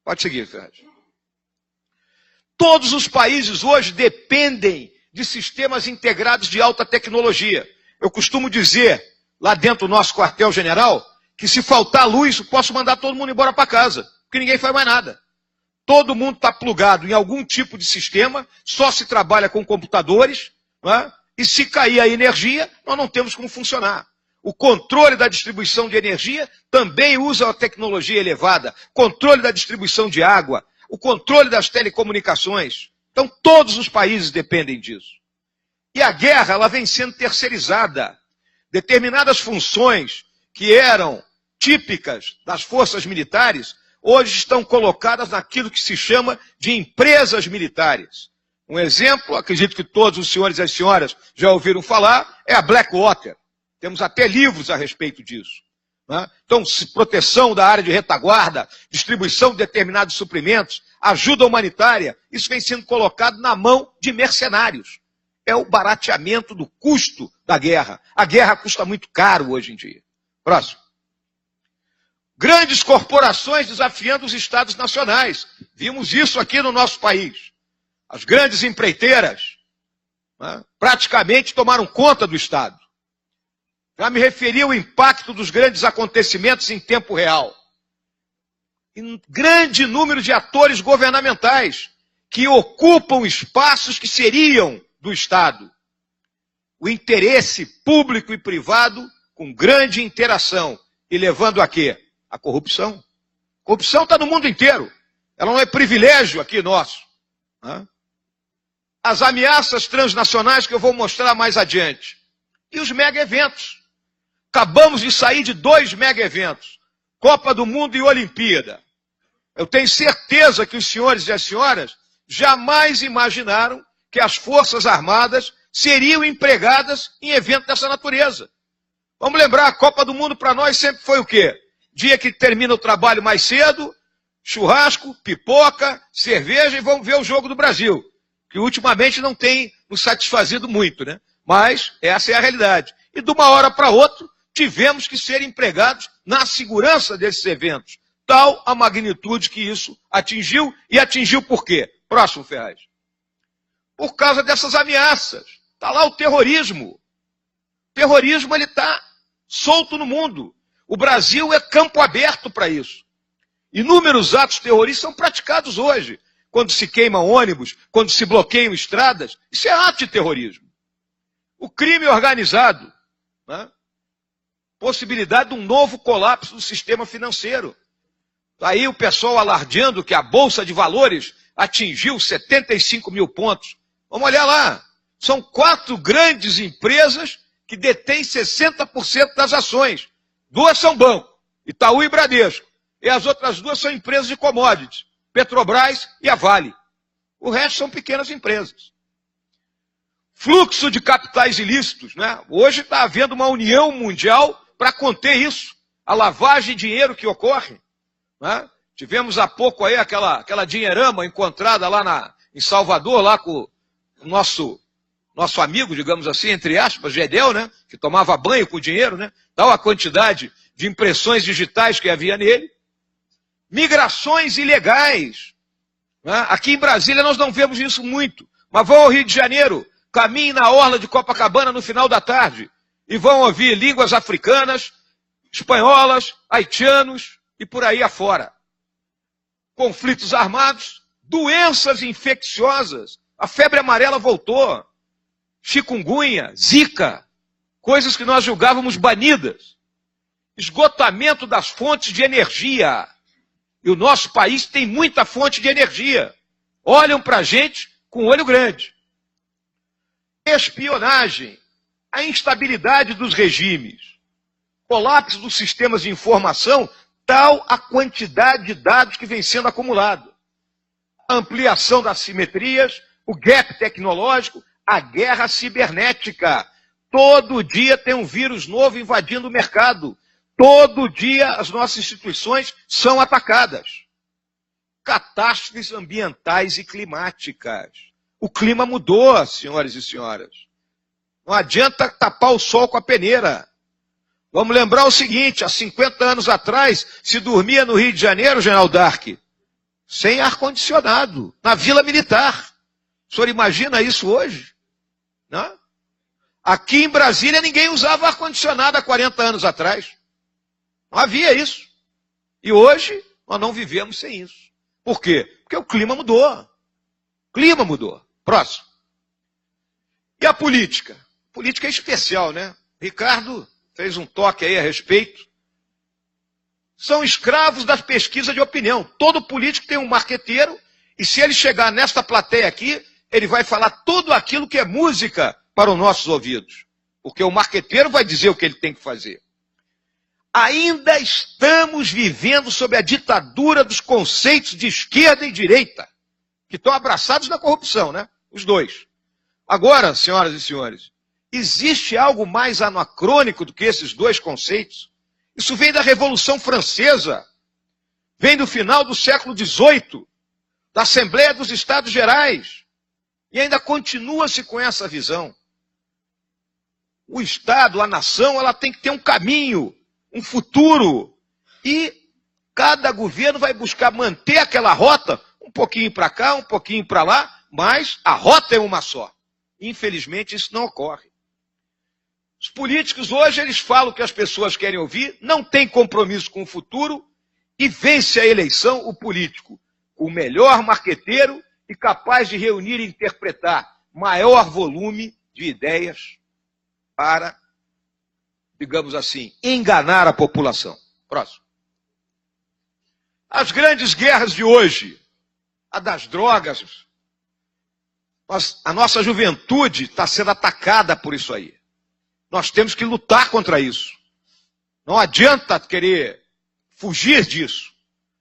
Pode seguir, Ferraz. Todos os países hoje dependem de sistemas integrados de alta tecnologia. Eu costumo dizer, lá dentro do nosso quartel-general, que se faltar luz, eu posso mandar todo mundo embora para casa, porque ninguém faz mais nada. Todo mundo está plugado em algum tipo de sistema, só se trabalha com computadores, né? E se cair a energia, nós não temos como funcionar. O controle da distribuição de energia também usa a tecnologia elevada, controle da distribuição de água, o controle das telecomunicações. Então todos os países dependem disso. E a guerra, ela vem sendo terceirizada. Determinadas funções que eram típicas das forças militares, hoje estão colocadas naquilo que se chama de empresas militares. Um exemplo, acredito que todos os senhores e as senhoras já ouviram falar, é a Blackwater. Temos até livros a respeito disso. né? Então, proteção da área de retaguarda, distribuição de determinados suprimentos, ajuda humanitária, isso vem sendo colocado na mão de mercenários. É o barateamento do custo da guerra. A guerra custa muito caro hoje em dia. Próximo. Grandes corporações desafiando os estados nacionais. Vimos isso aqui no nosso país. As grandes empreiteiras, né, praticamente tomaram conta do Estado. Já me referi ao impacto dos grandes acontecimentos em tempo real. Um grande número de atores governamentais que ocupam espaços que seriam do Estado. O interesse público e privado com grande interação e levando a quê? A corrupção. Corrupção está no mundo inteiro. Ela não é privilégio aqui nosso. Né? As ameaças transnacionais que eu vou mostrar mais adiante. E os mega-eventos. Acabamos de sair de 2 mega-eventos. Copa do Mundo e Olimpíada. Eu tenho certeza que os senhores e as senhoras jamais imaginaram que as Forças Armadas seriam empregadas em eventos dessa natureza. Vamos lembrar, a Copa do Mundo para nós sempre foi o quê? Dia que termina o trabalho mais cedo, churrasco, pipoca, cerveja e vamos ver o jogo do Brasil. Que ultimamente não tem nos satisfazido muito, né? Mas essa é a realidade. E de uma hora para outra, tivemos que ser empregados na segurança desses eventos. Tal a magnitude que isso atingiu, e atingiu por quê? Próximo, Ferraz. Por causa dessas ameaças. Está lá o terrorismo. O terrorismo está solto no mundo. O Brasil é campo aberto para isso. Inúmeros atos terroristas são praticados hoje. Quando se queimam ônibus, quando se bloqueiam estradas, isso é ato de terrorismo. O crime organizado, né? Possibilidade de um novo colapso do sistema financeiro. Aí o pessoal alardeando que a Bolsa de Valores atingiu 75 mil pontos. Vamos olhar lá. São 4 grandes empresas que detêm 60% das ações. 2 são banco, Itaú e Bradesco. E as outras 2 são empresas de commodities, Petrobras e a Vale. O resto são pequenas empresas. Fluxo de capitais ilícitos, né? Hoje está havendo uma união mundial para conter isso. A lavagem de dinheiro que ocorre. Né? Tivemos há pouco aí aquela dinheirama encontrada lá em Salvador, lá com o nosso amigo, digamos assim, entre aspas, Gedel, né? Que tomava banho com o dinheiro, né? Tal a quantidade de impressões digitais que havia nele. Migrações ilegais. Né? Aqui em Brasília nós não vemos isso muito, mas vão ao Rio de Janeiro, caminhem na orla de Copacabana no final da tarde e vão ouvir línguas africanas, espanholas, haitianos e por aí afora. Conflitos armados, doenças infecciosas, a febre amarela voltou, chikungunya, zika, coisas que nós julgávamos banidas, esgotamento das fontes de energia. E o nosso país tem muita fonte de energia. Olham para a gente com olho grande. Espionagem, a instabilidade dos regimes, colapso dos sistemas de informação, tal a quantidade de dados que vem sendo acumulado. A ampliação das simetrias, o gap tecnológico, a guerra cibernética. Todo dia tem um vírus novo invadindo o mercado. Todo dia as nossas instituições são atacadas. Catástrofes ambientais e climáticas. O clima mudou, senhores e senhoras. Não adianta tapar o sol com a peneira. Vamos lembrar o seguinte, há 50 anos atrás, se dormia no Rio de Janeiro, General Dark, sem ar-condicionado, na Vila Militar. O senhor imagina isso hoje? Não? Aqui em Brasília ninguém usava ar-condicionado há 40 anos atrás. Não havia isso. E hoje nós não vivemos sem isso. Por quê? Porque o clima mudou. O clima mudou. Próximo. E a política? A política é especial, né? Ricardo fez um toque aí a respeito. São escravos das pesquisas de opinião. Todo político tem um marqueteiro e se ele chegar nesta plateia aqui, ele vai falar tudo aquilo que é música para os nossos ouvidos. Porque o marqueteiro vai dizer o que ele tem que fazer. Ainda estamos vivendo sob a ditadura dos conceitos de esquerda e direita, que estão abraçados na corrupção, né? Os dois. Agora, senhoras e senhores, existe algo mais anacrônico do que esses dois conceitos? Isso vem da Revolução Francesa, vem do final do século XVIII, da Assembleia dos Estados Gerais, e ainda continua-se com essa visão. O Estado, a nação, ela tem que ter um caminho, um futuro, e cada governo vai buscar manter aquela rota, um pouquinho para cá, um pouquinho para lá, mas a rota é uma só. Infelizmente, isso não ocorre. Os políticos hoje, eles falam o que as pessoas querem ouvir, não têm compromisso com o futuro, e vence a eleição o político, o melhor marqueteiro e capaz de reunir e interpretar maior volume de ideias para, digamos assim, enganar a população. Próximo. As grandes guerras de hoje, a das drogas, a nossa juventude está sendo atacada por isso aí. Nós temos que lutar contra isso. Não adianta querer fugir disso.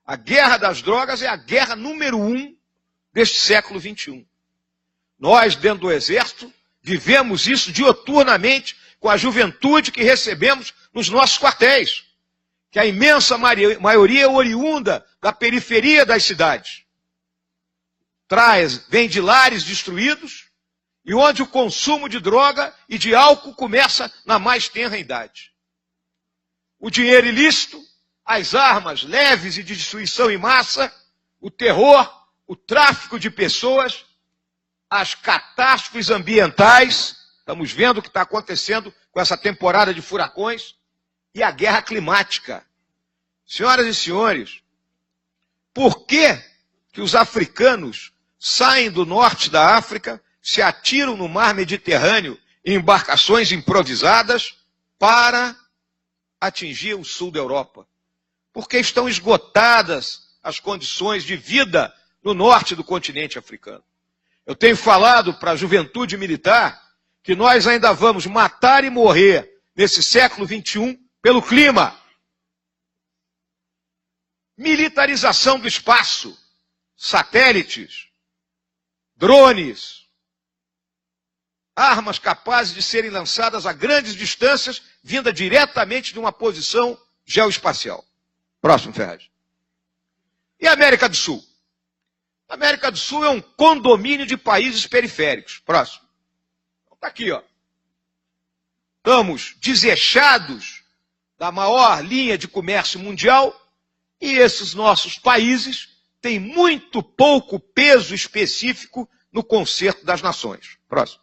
A guerra das drogas é a guerra número 1 deste século XXI. Nós, dentro do Exército, vivemos isso dioturnamente com a juventude que recebemos nos nossos quartéis, que a imensa maioria é oriunda da periferia das cidades. Vem de lares destruídos e onde o consumo de droga e de álcool começa na mais tenra idade. O dinheiro ilícito, as armas leves e de destruição em massa, o terror, o tráfico de pessoas, as catástrofes ambientais, estamos vendo o que está acontecendo com essa temporada de furacões, e a guerra climática. Senhoras e senhores, por que os africanos saem do norte da África, se atiram no mar Mediterrâneo em embarcações improvisadas para atingir o sul da Europa? Porque estão esgotadas as condições de vida no norte do continente africano. Eu tenho falado para a juventude militar que nós ainda vamos matar e morrer nesse século XXI pelo clima. Militarização do espaço, satélites, drones, armas capazes de serem lançadas a grandes distâncias, vinda diretamente de uma posição geoespacial. Próximo, Ferraz. E a América do Sul? A América do Sul é um condomínio de países periféricos. Próximo. Está aqui, ó. Estamos desechados da maior linha de comércio mundial e esses nossos países têm muito pouco peso específico no concerto das nações. Próximo.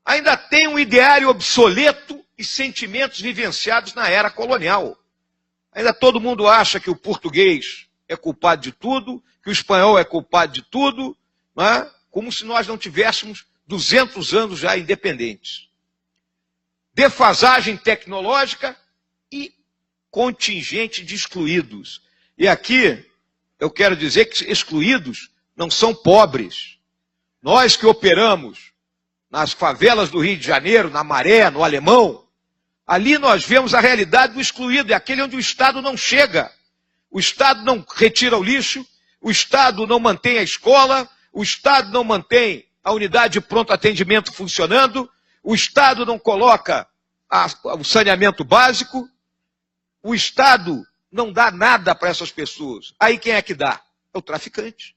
Ainda tem um ideário obsoleto e sentimentos vivenciados na era colonial. Ainda todo mundo acha que o português é culpado de tudo, que o espanhol é culpado de tudo, né? Como se nós não tivéssemos 200 anos já independentes. Defasagem tecnológica e contingente de excluídos. E aqui eu quero dizer que excluídos não são pobres. Nós que operamos nas favelas do Rio de Janeiro, na Maré, no Alemão, ali nós vemos a realidade do excluído, é aquele onde o Estado não chega. O Estado não retira o lixo, o Estado não mantém a escola, o Estado não mantém a unidade de pronto atendimento funcionando, o Estado não coloca o saneamento básico, o Estado não dá nada para essas pessoas. Aí quem é que dá? É o traficante.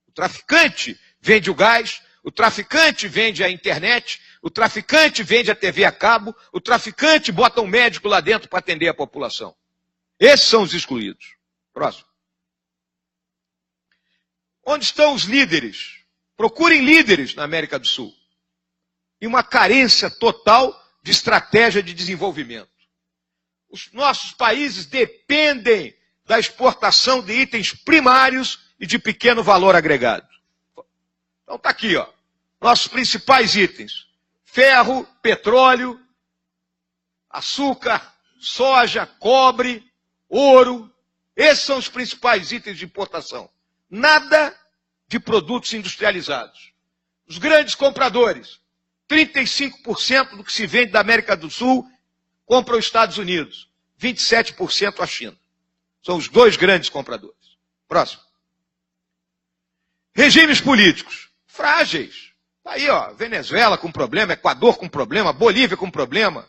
O traficante vende o gás, o traficante vende a internet, o traficante vende a TV a cabo, o traficante bota um médico lá dentro para atender a população. Esses são os excluídos. Próximo. Onde estão os líderes? Procurem líderes na América do Sul. E uma carência total de estratégia de desenvolvimento. Os nossos países dependem da exportação de itens primários e de pequeno valor agregado. Então está aqui, ó, nossos principais itens. Ferro, petróleo, açúcar, soja, cobre, ouro. Esses são os principais itens de importação. Nada de produtos industrializados. Os grandes compradores, 35% do que se vende da América do Sul compra os Estados Unidos, 27% a China. São os dois grandes compradores. Próximo. Regimes políticos frágeis. Está aí, ó, Venezuela com problema, Equador com problema, Bolívia com problema.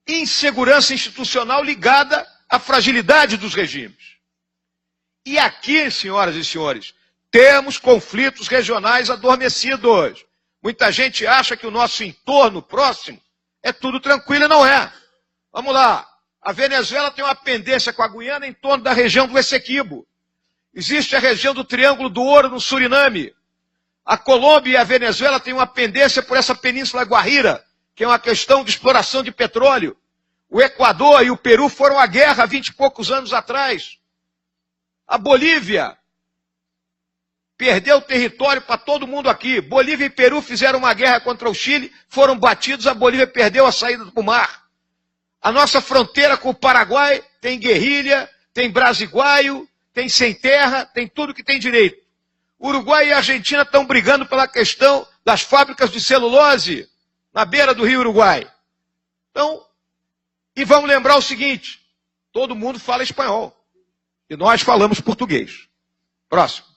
insegurança institucional ligada à fragilidade dos regimes. E aqui, senhoras e senhores, temos conflitos regionais adormecidos. Muita gente acha que o nosso entorno próximo é tudo tranquilo e não é. Vamos lá. A Venezuela tem uma pendência com a Guiana em torno da região do Essequibo. Existe a região do Triângulo do Ouro no Suriname. A Colômbia e a Venezuela têm uma pendência por essa Península Guajira, que é uma questão de exploração de petróleo. O Equador e o Peru foram à guerra há 20 e poucos anos atrás. A Bolívia perdeu território para todo mundo aqui. Bolívia e Peru fizeram uma guerra contra o Chile, foram batidos, a Bolívia perdeu a saída do mar. A nossa fronteira com o Paraguai tem guerrilha, tem brasiguaio, tem sem terra, tem tudo que tem direito. Uruguai e Argentina estão brigando pela questão das fábricas de celulose na beira do rio Uruguai. Então, e vamos lembrar o seguinte, todo mundo fala espanhol e nós falamos português. Próximo.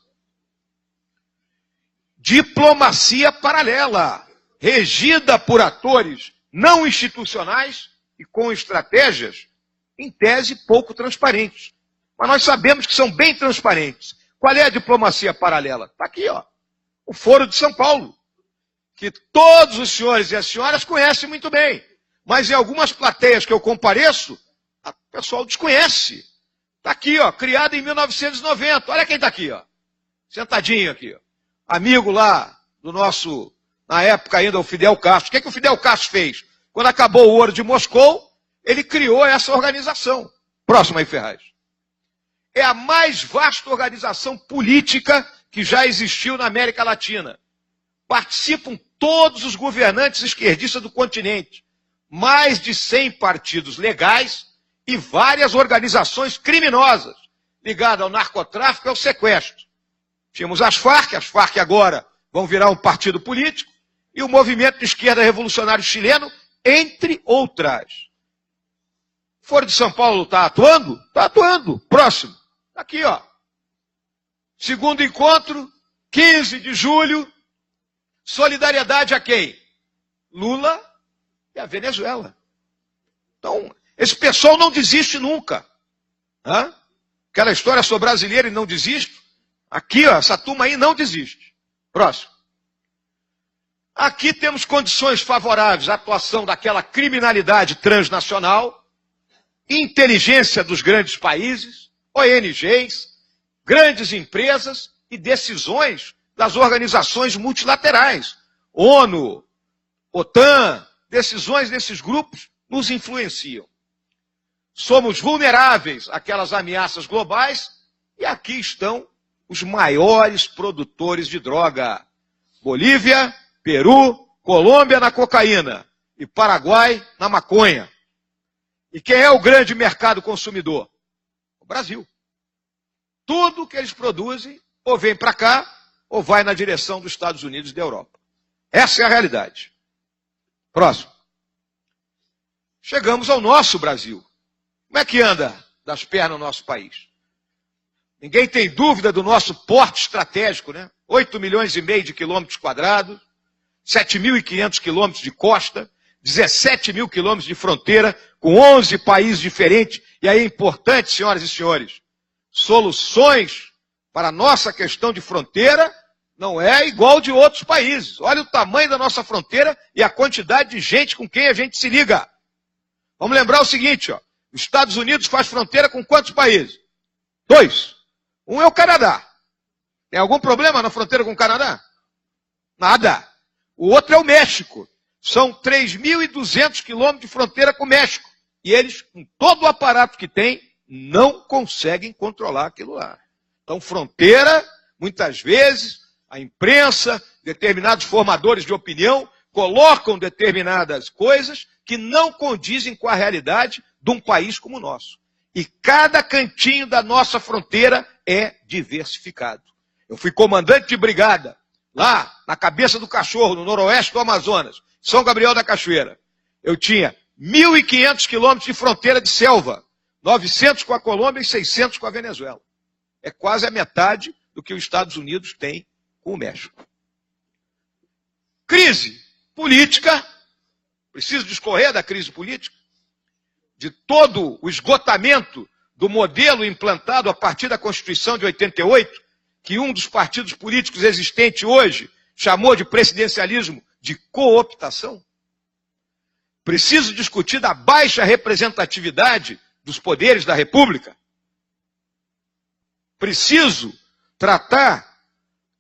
Diplomacia paralela, regida por atores não institucionais e com estratégias, em tese, pouco transparentes. Mas nós sabemos que são bem transparentes. Qual é a diplomacia paralela? Está aqui, ó, o Foro de São Paulo, que todos os senhores e as senhoras conhecem muito bem. Mas em algumas plateias que eu compareço, o pessoal desconhece. Está aqui, ó, criado em 1990. Olha quem está aqui, ó, sentadinho aqui, ó. Amigo lá do nosso, na época ainda, o Fidel Castro. O que o Fidel Castro fez? Quando acabou o ouro de Moscou, ele criou essa organização. Próximo aí, Ferraz. É a mais vasta organização política que já existiu na América Latina. Participam todos os governantes esquerdistas do continente. Mais de 100 partidos legais e várias organizações criminosas ligadas ao narcotráfico e ao sequestro. Tínhamos as Farc agora vão virar um partido político, e o Movimento de Esquerda Revolucionário Chileno, entre outras. O Foro de São Paulo está atuando? Está atuando. Próximo. Aqui, ó. Segundo encontro, 15 de julho. Solidariedade a quem? Lula e a Venezuela. Então, esse pessoal não desiste nunca. Hã? Aquela história, sou brasileiro e não desisto. Aqui, ó, essa turma aí não desiste. Próximo. Aqui temos condições favoráveis à atuação daquela criminalidade transnacional, inteligência dos grandes países, ONGs, grandes empresas e decisões das organizações multilaterais. ONU, OTAN, decisões desses grupos nos influenciam. Somos vulneráveis àquelas ameaças globais e aqui estão os maiores produtores de droga. Bolívia, Peru, Colômbia na cocaína e Paraguai na maconha. E quem é o grande mercado consumidor? O Brasil. Tudo que eles produzem ou vem para cá ou vai na direção dos Estados Unidos e da Europa. Essa é a realidade. Próximo. Chegamos ao nosso Brasil. Como é que anda das pernas o nosso país? Ninguém tem dúvida do nosso porte estratégico, né? 8 milhões e meio de quilômetros quadrados, 7.500 quilômetros de costa, 17 mil quilômetros de fronteira, com 11 países diferentes. E aí é importante, senhoras e senhores, soluções para a nossa questão de fronteira não é igual de outros países. Olha o tamanho da nossa fronteira e a quantidade de gente com quem a gente se liga. Vamos lembrar o seguinte, ó, os Estados Unidos faz fronteira com quantos países? 2. Um é o Canadá. Tem algum problema na fronteira com o Canadá? Nada. O outro é o México. São 3.200 quilômetros de fronteira com o México. E eles, com todo o aparato que tem, não conseguem controlar aquilo lá. Então, fronteira, muitas vezes, a imprensa, determinados formadores de opinião, colocam determinadas coisas que não condizem com a realidade de um país como o nosso. E cada cantinho da nossa fronteira é diversificado. Eu fui comandante de brigada, lá na Cabeça do Cachorro, no noroeste do Amazonas, São Gabriel da Cachoeira. Eu tinha 1.500 quilômetros de fronteira de selva, 900 com a Colômbia e 600 com a Venezuela. É quase a metade do que os Estados Unidos têm com o México. Crise política, preciso discorrer da crise política. de todo o esgotamento do modelo implantado a partir da Constituição de 88, que um dos partidos políticos existentes hoje chamou de presidencialismo de cooptação? Preciso discutir da baixa representatividade dos poderes da República. Preciso tratar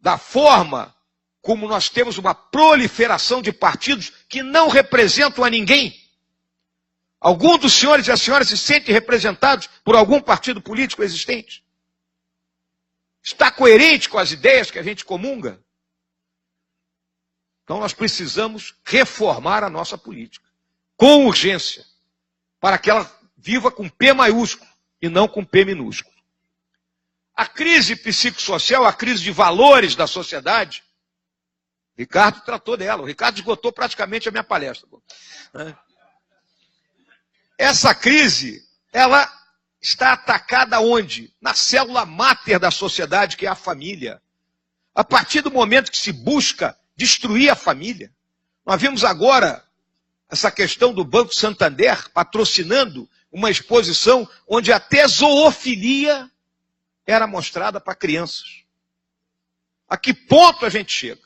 da forma como nós temos uma proliferação de partidos que não representam a ninguém. Algum dos senhores e as senhoras se sentem representados por algum partido político existente? Está coerente com as ideias que a gente comunga? Então nós precisamos reformar a nossa política, com urgência, para que ela viva com P maiúsculo e não com P minúsculo. A crise psicossocial, a crise de valores da sociedade, Ricardo tratou dela. O Ricardo esgotou praticamente a minha palestra. Essa crise, ela está atacada onde? Na célula máter da sociedade, que é a família. A partir do momento que se busca destruir a família. Nós vimos agora essa questão do Banco Santander patrocinando uma exposição onde até zoofilia era mostrada para crianças. A que ponto a gente chega?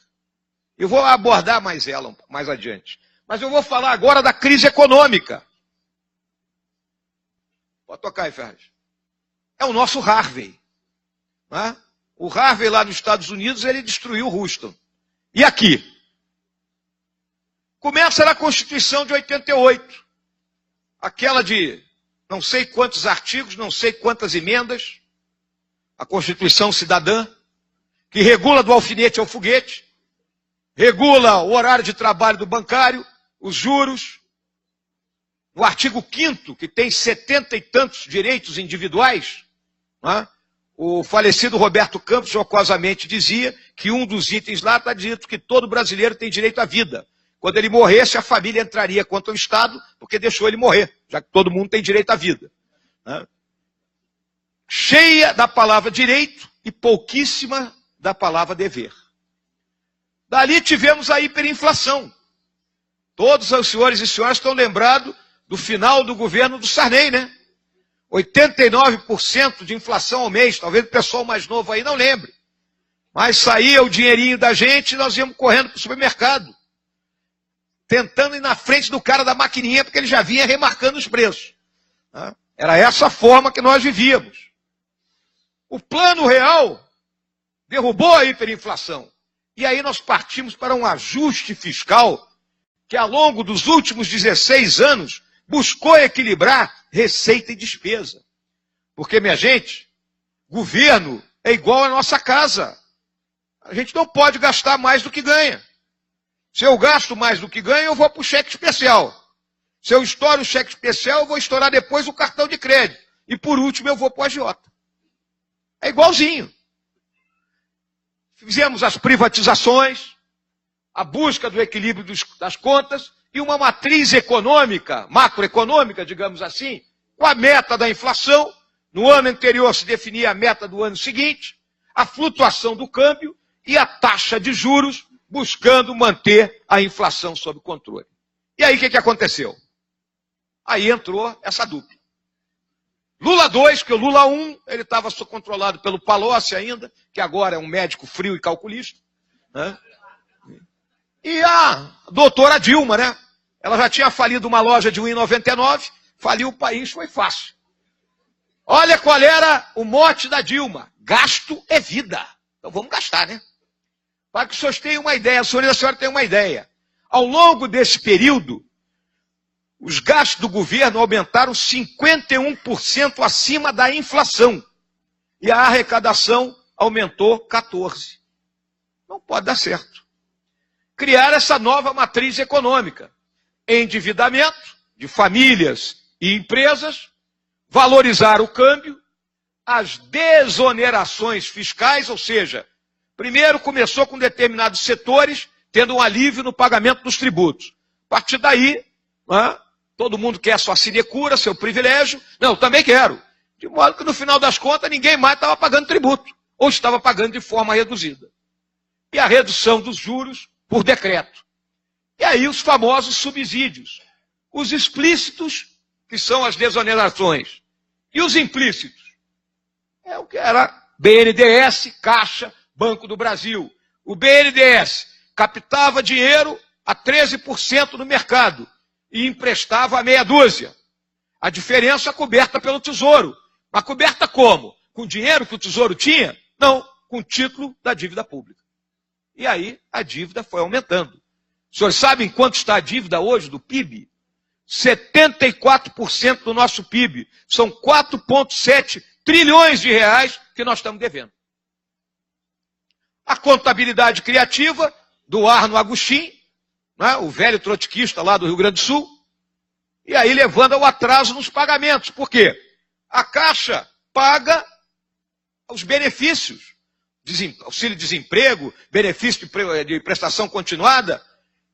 Eu vou abordar mais ela mais adiante. Mas eu vou falar agora da crise econômica. Pode tocar aí, Ferraz. É o nosso Harvey. Né? O Harvey lá nos Estados Unidos, ele destruiu o Houston. E aqui? Começa na Constituição de 88. Aquela de não sei quantos artigos, não sei quantas emendas. A Constituição Cidadã, que regula do alfinete ao foguete, regula o horário de trabalho do bancário, os juros. No artigo 5º, que tem 70 e tantos direitos individuais, né? O falecido Roberto Campos jocosamente dizia que um dos itens lá está dito que todo brasileiro tem direito à vida. Quando ele morresse, a família entraria contra o Estado, porque deixou ele morrer, já que todo mundo tem direito à vida. Né? Cheia da palavra direito e pouquíssima da palavra dever. Dali tivemos a hiperinflação. Todos os senhores e senhoras estão lembrados do final do governo do Sarney, né? 89% de inflação ao mês. Talvez o pessoal mais novo aí não lembre. Mas saía o dinheirinho da gente e nós íamos correndo para o supermercado, tentando ir na frente do cara da maquininha, porque ele já vinha remarcando os preços. Era essa a forma que nós vivíamos. O Plano Real derrubou a hiperinflação. E aí nós partimos para um ajuste fiscal que ao longo dos últimos 16 anos buscou equilibrar receita e despesa. Porque, minha gente, governo é igual à nossa casa. A gente não pode gastar mais do que ganha. Se eu gasto mais do que ganho, eu vou para o cheque especial. Se eu estouro o cheque especial, eu vou estourar depois o cartão de crédito. E por último, eu vou para o agiota. É igualzinho. Fizemos as privatizações, a busca do equilíbrio das contas e uma matriz econômica, macroeconômica, digamos assim, com a meta da inflação. No ano anterior se definia a meta do ano seguinte, a flutuação do câmbio e a taxa de juros, buscando manter a inflação sob controle. E aí o que aconteceu? Aí entrou essa dupla. Lula 2, que o Lula 1, ele estava controlado pelo Palocci ainda, que agora é um médico frio e calculista. Né? E a doutora Dilma, né? Ela já tinha falido uma loja de 1,99, faliu o país, foi fácil. Olha qual era o mote da Dilma. Gasto é vida. Então vamos gastar, né? Para que os senhores tenham uma ideia, a senhora e a senhora tenham uma ideia. Ao longo desse período, os gastos do governo aumentaram 51% acima da inflação. E a arrecadação aumentou 14%. Não pode dar certo. Criar essa nova matriz econômica. Endividamento de famílias e empresas, valorizar o câmbio, as desonerações fiscais, ou seja, primeiro começou com determinados setores, tendo um alívio no pagamento dos tributos. A partir daí, né, todo mundo quer sua sinecura, seu privilégio. Não, também quero. De modo que no final das contas ninguém mais estava pagando tributo, ou estava pagando de forma reduzida. E a redução dos juros por decreto. E aí os famosos subsídios. Os explícitos, que são as desonerações. E os implícitos? É o que era BNDES, Caixa, Banco do Brasil. O BNDES captava dinheiro a 13% no mercado e emprestava a meia dúzia. A diferença coberta pelo Tesouro. Mas coberta como? Com o dinheiro que o Tesouro tinha? Não, com o título da dívida pública. E aí a dívida foi aumentando. Os senhores sabem quanto está a dívida hoje do PIB? 74% do nosso PIB. São 4,7 trilhões de reais que nós estamos devendo. A contabilidade criativa do Arno Agostinho, né, o velho trotskista lá do Rio Grande do Sul, e aí levando ao atraso nos pagamentos. Por quê? A Caixa paga os benefícios, auxílio-desemprego, benefício de prestação continuada,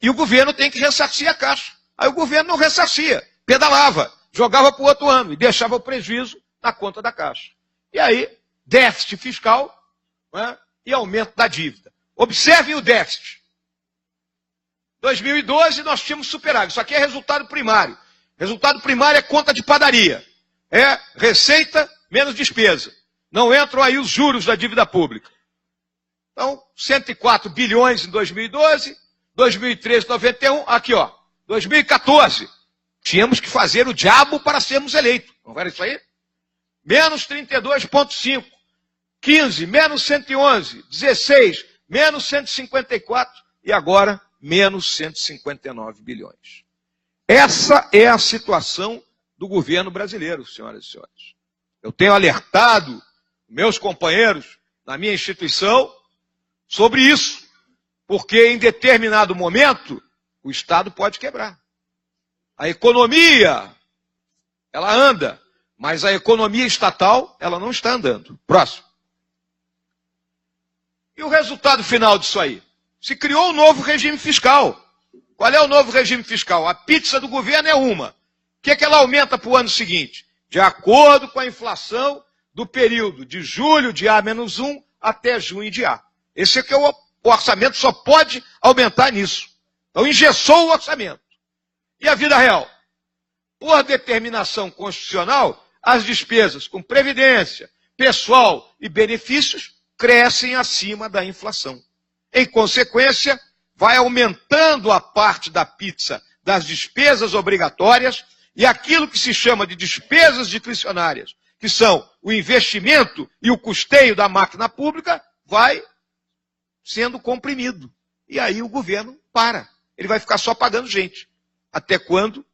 e o governo tem que ressarcir a Caixa. Aí o governo não ressarcia, pedalava, jogava para o outro ano e deixava o prejuízo na conta da Caixa. E aí, déficit fiscal, né, e aumento da dívida. Observem o déficit. 2012 nós tínhamos superávit. Isso aqui é resultado primário. Resultado primário é conta de padaria. É receita menos despesa. Não entram aí os juros da dívida pública. Então, 104 bilhões em 2012, 2013, 91, aqui ó, 2014. Tínhamos que fazer o diabo para sermos eleitos. Não era isso aí? Menos 32,5. 15, menos 111. 16, menos 154. E agora, menos 159 bilhões. Essa é a situação do governo brasileiro, senhoras e senhores. Eu tenho alertado meus companheiros na minha instituição sobre isso, porque em determinado momento o Estado pode quebrar. A economia, ela anda, mas a economia estatal, ela não está andando. Próximo. E o resultado final disso aí? Se criou um novo regime fiscal. Qual é o novo regime fiscal? A pizza do governo é uma. O que é que ela aumenta para o ano seguinte? De acordo com a inflação do período de julho de A-1 até junho de A. Esse aqui é o orçamento, só pode aumentar nisso. Então engessou o orçamento. E a vida real? Por determinação constitucional, as despesas com previdência, pessoal e benefícios crescem acima da inflação. Em consequência, vai aumentando a parte da pizza das despesas obrigatórias e aquilo que se chama de despesas discricionárias, que são o investimento e o custeio da máquina pública, vai sendo comprimido. E aí o governo para. Ele vai ficar só pagando gente. Até quando?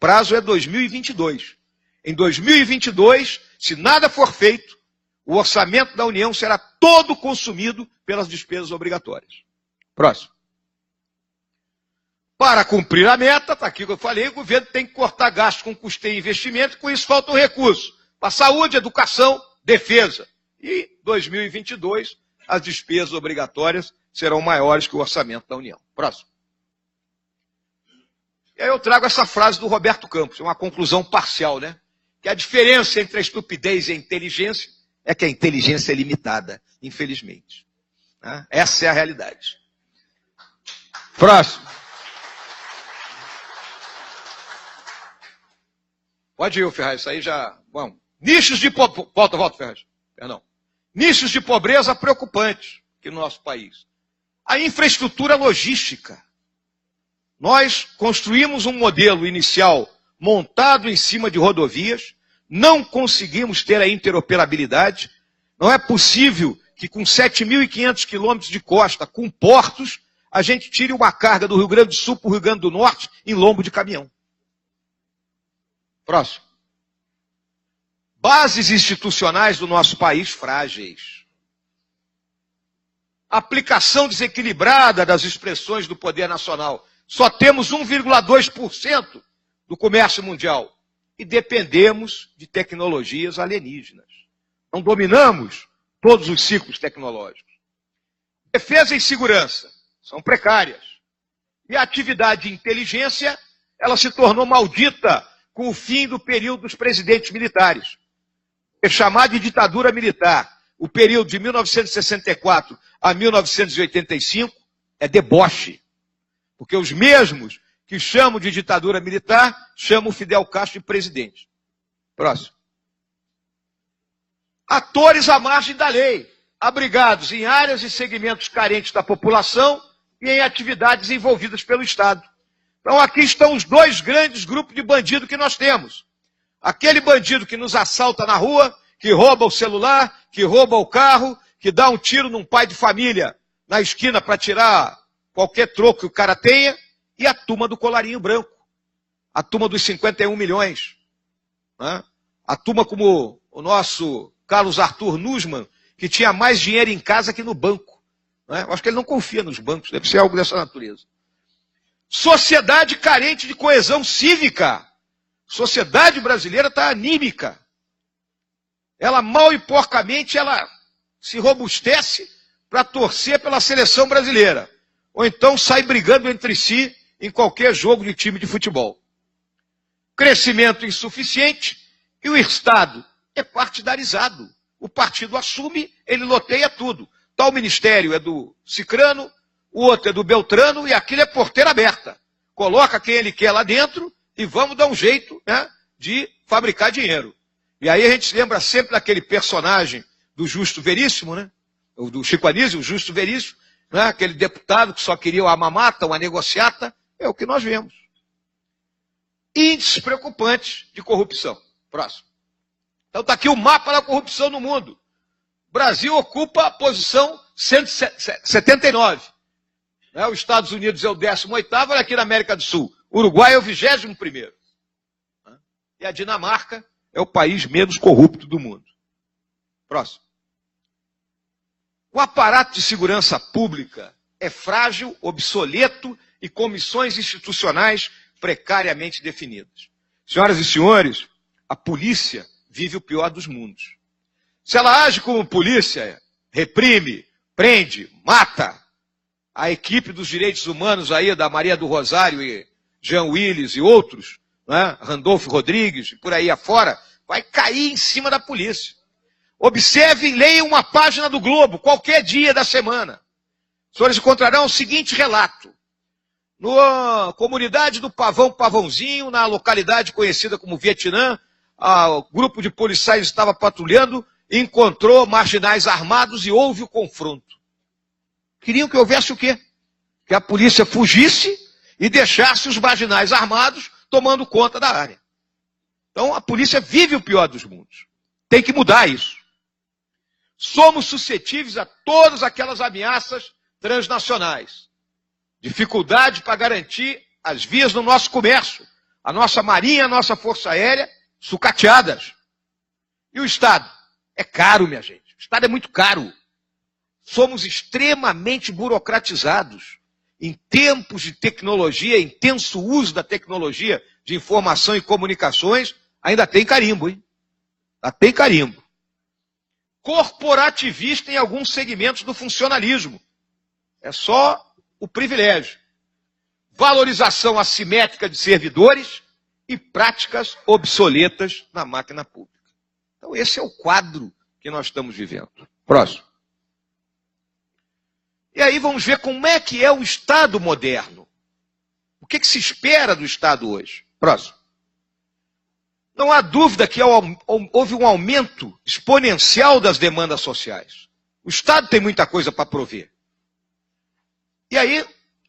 Prazo é 2022. Em 2022, se nada for feito, o orçamento da União será todo consumido pelas despesas obrigatórias. Próximo. Para cumprir a meta, está aqui que eu falei, o governo tem que cortar gastos com custeio e investimento, e com isso falta um recurso para saúde, educação, defesa. E 2022, as despesas obrigatórias serão maiores que o orçamento da União. Próximo. E aí eu trago essa frase do Roberto Campos, uma conclusão parcial, né? Que a diferença entre a estupidez e a inteligência é que a inteligência é limitada, infelizmente. Essa é a realidade. Próximo. Pode ir, Ferraz, isso aí já... Bom, nichos de pobreza... Volta, Ferraz. Perdão. Nichos de pobreza preocupantes aqui no nosso país. A infraestrutura logística. Nós construímos um modelo inicial montado em cima de rodovias, não conseguimos ter a interoperabilidade. Não é possível que com 7.500 quilômetros de costa, com portos, a gente tire uma carga do Rio Grande do Sul para o Rio Grande do Norte em lombo de caminhão. Próximo. Bases institucionais do nosso país frágeis. Aplicação desequilibrada das expressões do poder nacional. Só temos 1,2% do comércio mundial. E dependemos de tecnologias alienígenas. Não dominamos todos os ciclos tecnológicos. Defesa e segurança são precárias. E a atividade de inteligência, ela se tornou maldita com o fim do período dos presidentes militares. É chamado de ditadura militar. O período de 1964 a 1985 é deboche. Porque os mesmos que chamam de ditadura militar, chamam Fidel Castro de presidente. Próximo. Atores à margem da lei, abrigados em áreas e segmentos carentes da população e em atividades envolvidas pelo Estado. Então aqui estão os dois grandes grupos de bandido que nós temos. Aquele bandido que nos assalta na rua, que rouba o celular, que rouba o carro, que dá um tiro num pai de família na esquina para tirar qualquer troco que o cara tenha, e a turma do colarinho branco, a turma dos 51 milhões. Né? A turma como o nosso Carlos Arthur Nussmann, que tinha mais dinheiro em casa que no banco. Né? Eu acho que ele não confia nos bancos, deve ser algo dessa natureza. Sociedade carente de coesão cívica. Sociedade brasileira está anímica. Ela mal e porcamente ela se robustece para torcer pela seleção brasileira. Ou então sai brigando entre si em qualquer jogo de time de futebol. Crescimento insuficiente e o Estado é partidarizado. O partido assume, ele loteia tudo. Tal ministério é do Cicrano, o outro é do Beltrano e aquilo é porteira aberta. Coloca quem ele quer lá dentro e vamos dar um jeito, né, de fabricar dinheiro. E aí a gente se lembra sempre daquele personagem do Justo Veríssimo, né? Do Chico Anísio, o Justo Veríssimo, né? Aquele deputado que só queria uma mamata, uma negociata, é o que nós vemos. Índices preocupantes de corrupção. Próximo. Então está aqui o mapa da corrupção no mundo. O Brasil ocupa a posição 179. Né? Os Estados Unidos é o 18º, olha aqui na América do Sul. O Uruguai é o 21º. Né? E a Dinamarca é o país menos corrupto do mundo. Próximo. O aparato de segurança pública é frágil, obsoleto e comissões institucionais precariamente definidas. Senhoras e senhores, a polícia vive o pior dos mundos. Se ela age como polícia, reprime, prende, mata, a equipe dos direitos humanos aí da Maria do Rosário e Jean Willis e outros, né, Randolfo Rodrigues e por aí afora, vai cair em cima da polícia. Observem, leiam uma página do Globo, qualquer dia da semana. Os senhores encontrarão o seguinte relato. Na comunidade do Pavãozinho, na localidade conhecida como Vietnã, o grupo de policiais estava patrulhando, encontrou marginais armados e houve o confronto. Queriam que houvesse o quê? Que a polícia fugisse e deixasse os marginais armados tomando conta da área. Então a polícia vive o pior dos mundos. Tem que mudar isso. Somos suscetíveis a todas aquelas ameaças transnacionais. Dificuldade para garantir as vias do nosso comércio. A nossa marinha, a nossa força aérea, sucateadas. E o Estado? É caro, minha gente. O Estado é muito caro. Somos extremamente burocratizados. Em tempos de tecnologia, intenso uso da tecnologia de informação e comunicações, ainda tem carimbo, hein? Ainda tem carimbo. Corporativista em alguns segmentos do funcionalismo. É só o privilégio. Valorização assimétrica de servidores e práticas obsoletas na máquina pública. Então esse é o quadro que nós estamos vivendo. Próximo. E aí vamos ver como é que é o Estado moderno. O que se espera do Estado hoje? Próximo. Não há dúvida que houve um aumento exponencial das demandas sociais. O Estado tem muita coisa para prover. E aí,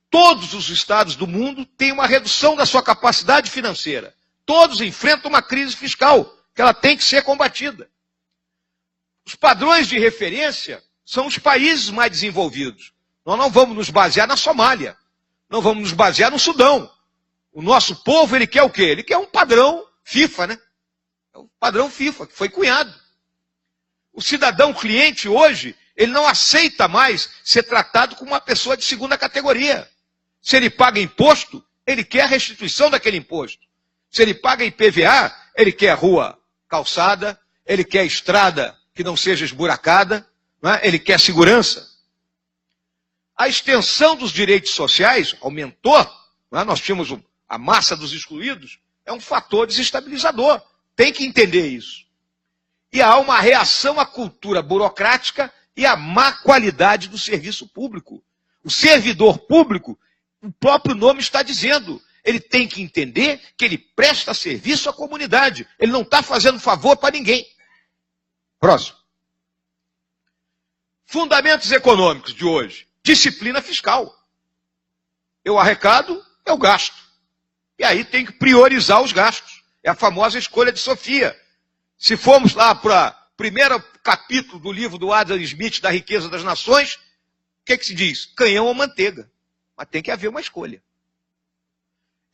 todos os estados do mundo têm uma redução da sua capacidade financeira. Todos enfrentam uma crise fiscal, que ela tem que ser combatida. Os padrões de referência são os países mais desenvolvidos. Nós não vamos nos basear na Somália. Não vamos nos basear no Sudão. O nosso povo, ele quer o quê? Ele quer um padrão FIFA, né? É o padrão FIFA, que foi cunhado. O cidadão cliente hoje, ele não aceita mais ser tratado como uma pessoa de segunda categoria. Se ele paga imposto, ele quer a restituição daquele imposto. Se ele paga IPVA, ele quer rua calçada, ele quer estrada que não seja esburacada, né? Ele quer segurança. A extensão dos direitos sociais aumentou, né? Nós tínhamos a massa dos excluídos, é um fator desestabilizador. Tem que entender isso. E há uma reação à cultura burocrática e à má qualidade do serviço público. O servidor público, o próprio nome está dizendo, Ele tem que entender que ele presta serviço à comunidade. Ele não está fazendo favor para ninguém. Próximo. Fundamentos econômicos de hoje. Disciplina fiscal. Eu arrecado, eu gasto. E aí tem que priorizar os gastos. É a famosa escolha de Sofia. Se formos lá para o primeiro capítulo do livro do Adam Smith, da Riqueza das Nações, o que se diz? Canhão ou manteiga. Mas tem que haver uma escolha.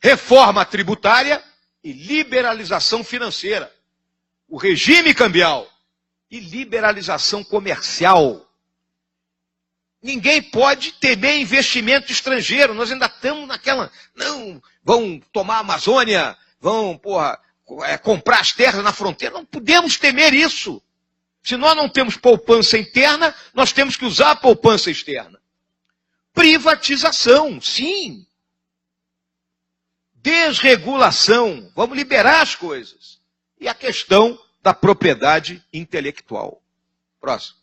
Reforma tributária e liberalização financeira. O regime cambial e liberalização comercial. Ninguém pode temer investimento estrangeiro. Nós ainda estamos naquela... Não, vão tomar a Amazônia, vão comprar as terras na fronteira. Não podemos temer isso. Se nós não temos poupança interna, nós temos que usar a poupança externa. Privatização, sim. Desregulação. Vamos liberar as coisas. E a questão da propriedade intelectual. Próximo.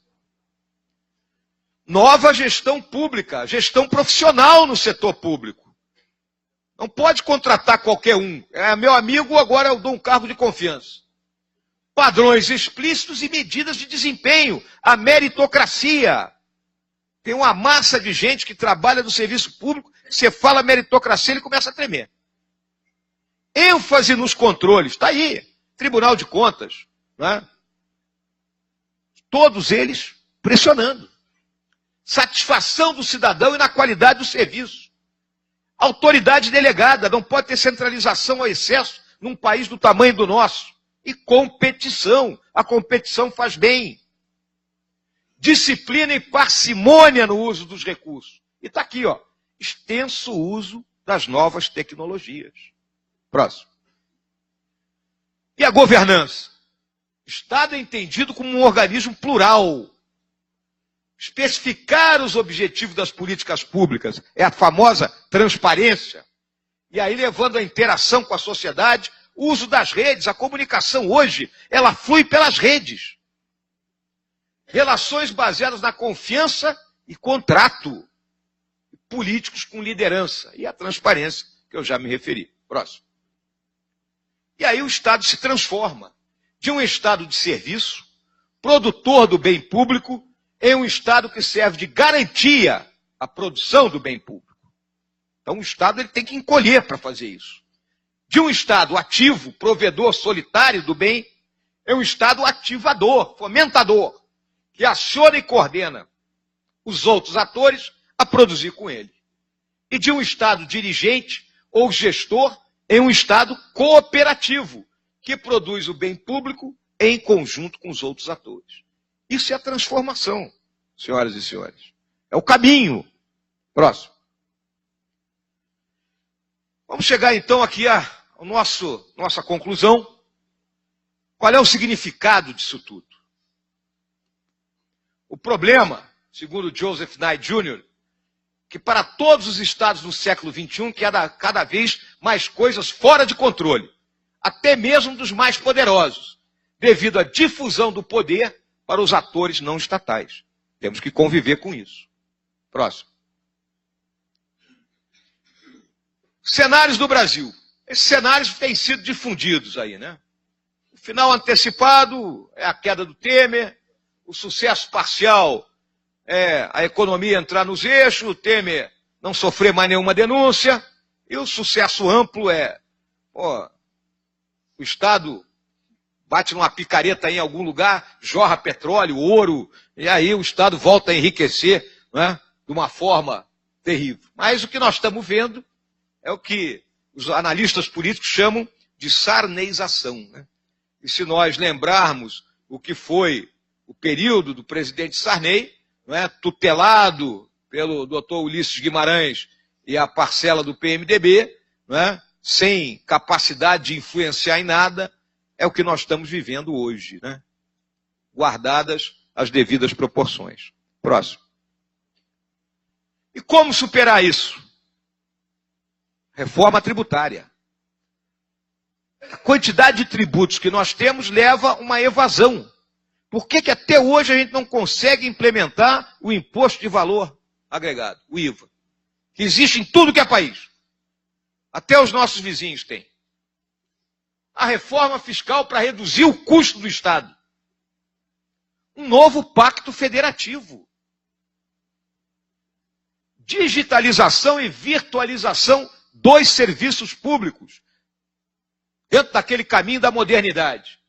Nova gestão pública, gestão profissional no setor público. Não pode contratar qualquer um. É meu amigo, agora eu dou um cargo de confiança. Padrões explícitos e medidas de desempenho. A meritocracia. Tem uma massa de gente que trabalha no serviço público, você fala meritocracia, ele começa a tremer. ênfase nos controles, está aí, Tribunal de Contas, né? Todos eles pressionando. Satisfação do cidadão e na qualidade do serviço. Autoridade delegada, não pode ter centralização ao excesso num país do tamanho do nosso. E competição, a competição faz bem. Disciplina e parcimônia no uso dos recursos. E está aqui, ó, extenso uso das novas tecnologias. Próximo. E a governança? Estado é entendido como um organismo plural. Especificar os objetivos das políticas públicas é a famosa transparência. E aí levando a interação com a sociedade, o uso das redes, a comunicação hoje, ela flui pelas redes. Relações baseadas na confiança e contrato. Políticos com liderança. E a transparência, que eu já me referi. Próximo. E aí o Estado se transforma de um Estado de serviço, produtor do bem público, em um Estado que serve de garantia à produção do bem público. Então o Estado ele tem que encolher para fazer isso. De um Estado ativo, provedor solitário do bem, é um Estado ativador, fomentador, que aciona e coordena os outros atores a produzir com ele. E de um Estado dirigente ou gestor em um Estado cooperativo, que produz o bem público em conjunto com os outros atores. Isso é a transformação, senhoras e senhores. É o caminho. Próximo. Vamos chegar então aqui à nossa conclusão. Qual é o significado disso tudo? O problema, segundo Joseph Nye Jr., que para todos os estados do século XXI, que há cada vez mais coisas fora de controle, até mesmo dos mais poderosos, devido à difusão do poder para os atores não estatais. Temos que conviver com isso. Próximo. Cenários do Brasil. Esses cenários têm sido difundidos aí, né? O final antecipado é a queda do Temer, o sucesso parcial é a economia entrar nos eixos, o Temer não sofrer mais nenhuma denúncia, e o sucesso amplo é, o Estado bate numa picareta em algum lugar, jorra petróleo, ouro, e aí o Estado volta a enriquecer, né, de uma forma terrível. Mas o que nós estamos vendo é o que os analistas políticos chamam de sarneização, né? E se nós lembrarmos o que foi o período do presidente Sarney, não é, tutelado pelo doutor Ulisses Guimarães e a parcela do PMDB, não é, sem capacidade de influenciar em nada, é o que nós estamos vivendo hoje, né? Guardadas as devidas proporções. Próximo. E como superar isso? Reforma tributária. A quantidade de tributos que nós temos leva a uma evasão. Por que até hoje a gente não consegue implementar o imposto de valor agregado, o IVA, que existe em tudo que é país? Até os nossos vizinhos têm. A reforma fiscal para reduzir o custo do Estado. Um novo pacto federativo. Digitalização e virtualização dos serviços públicos, dentro daquele caminho da modernidade.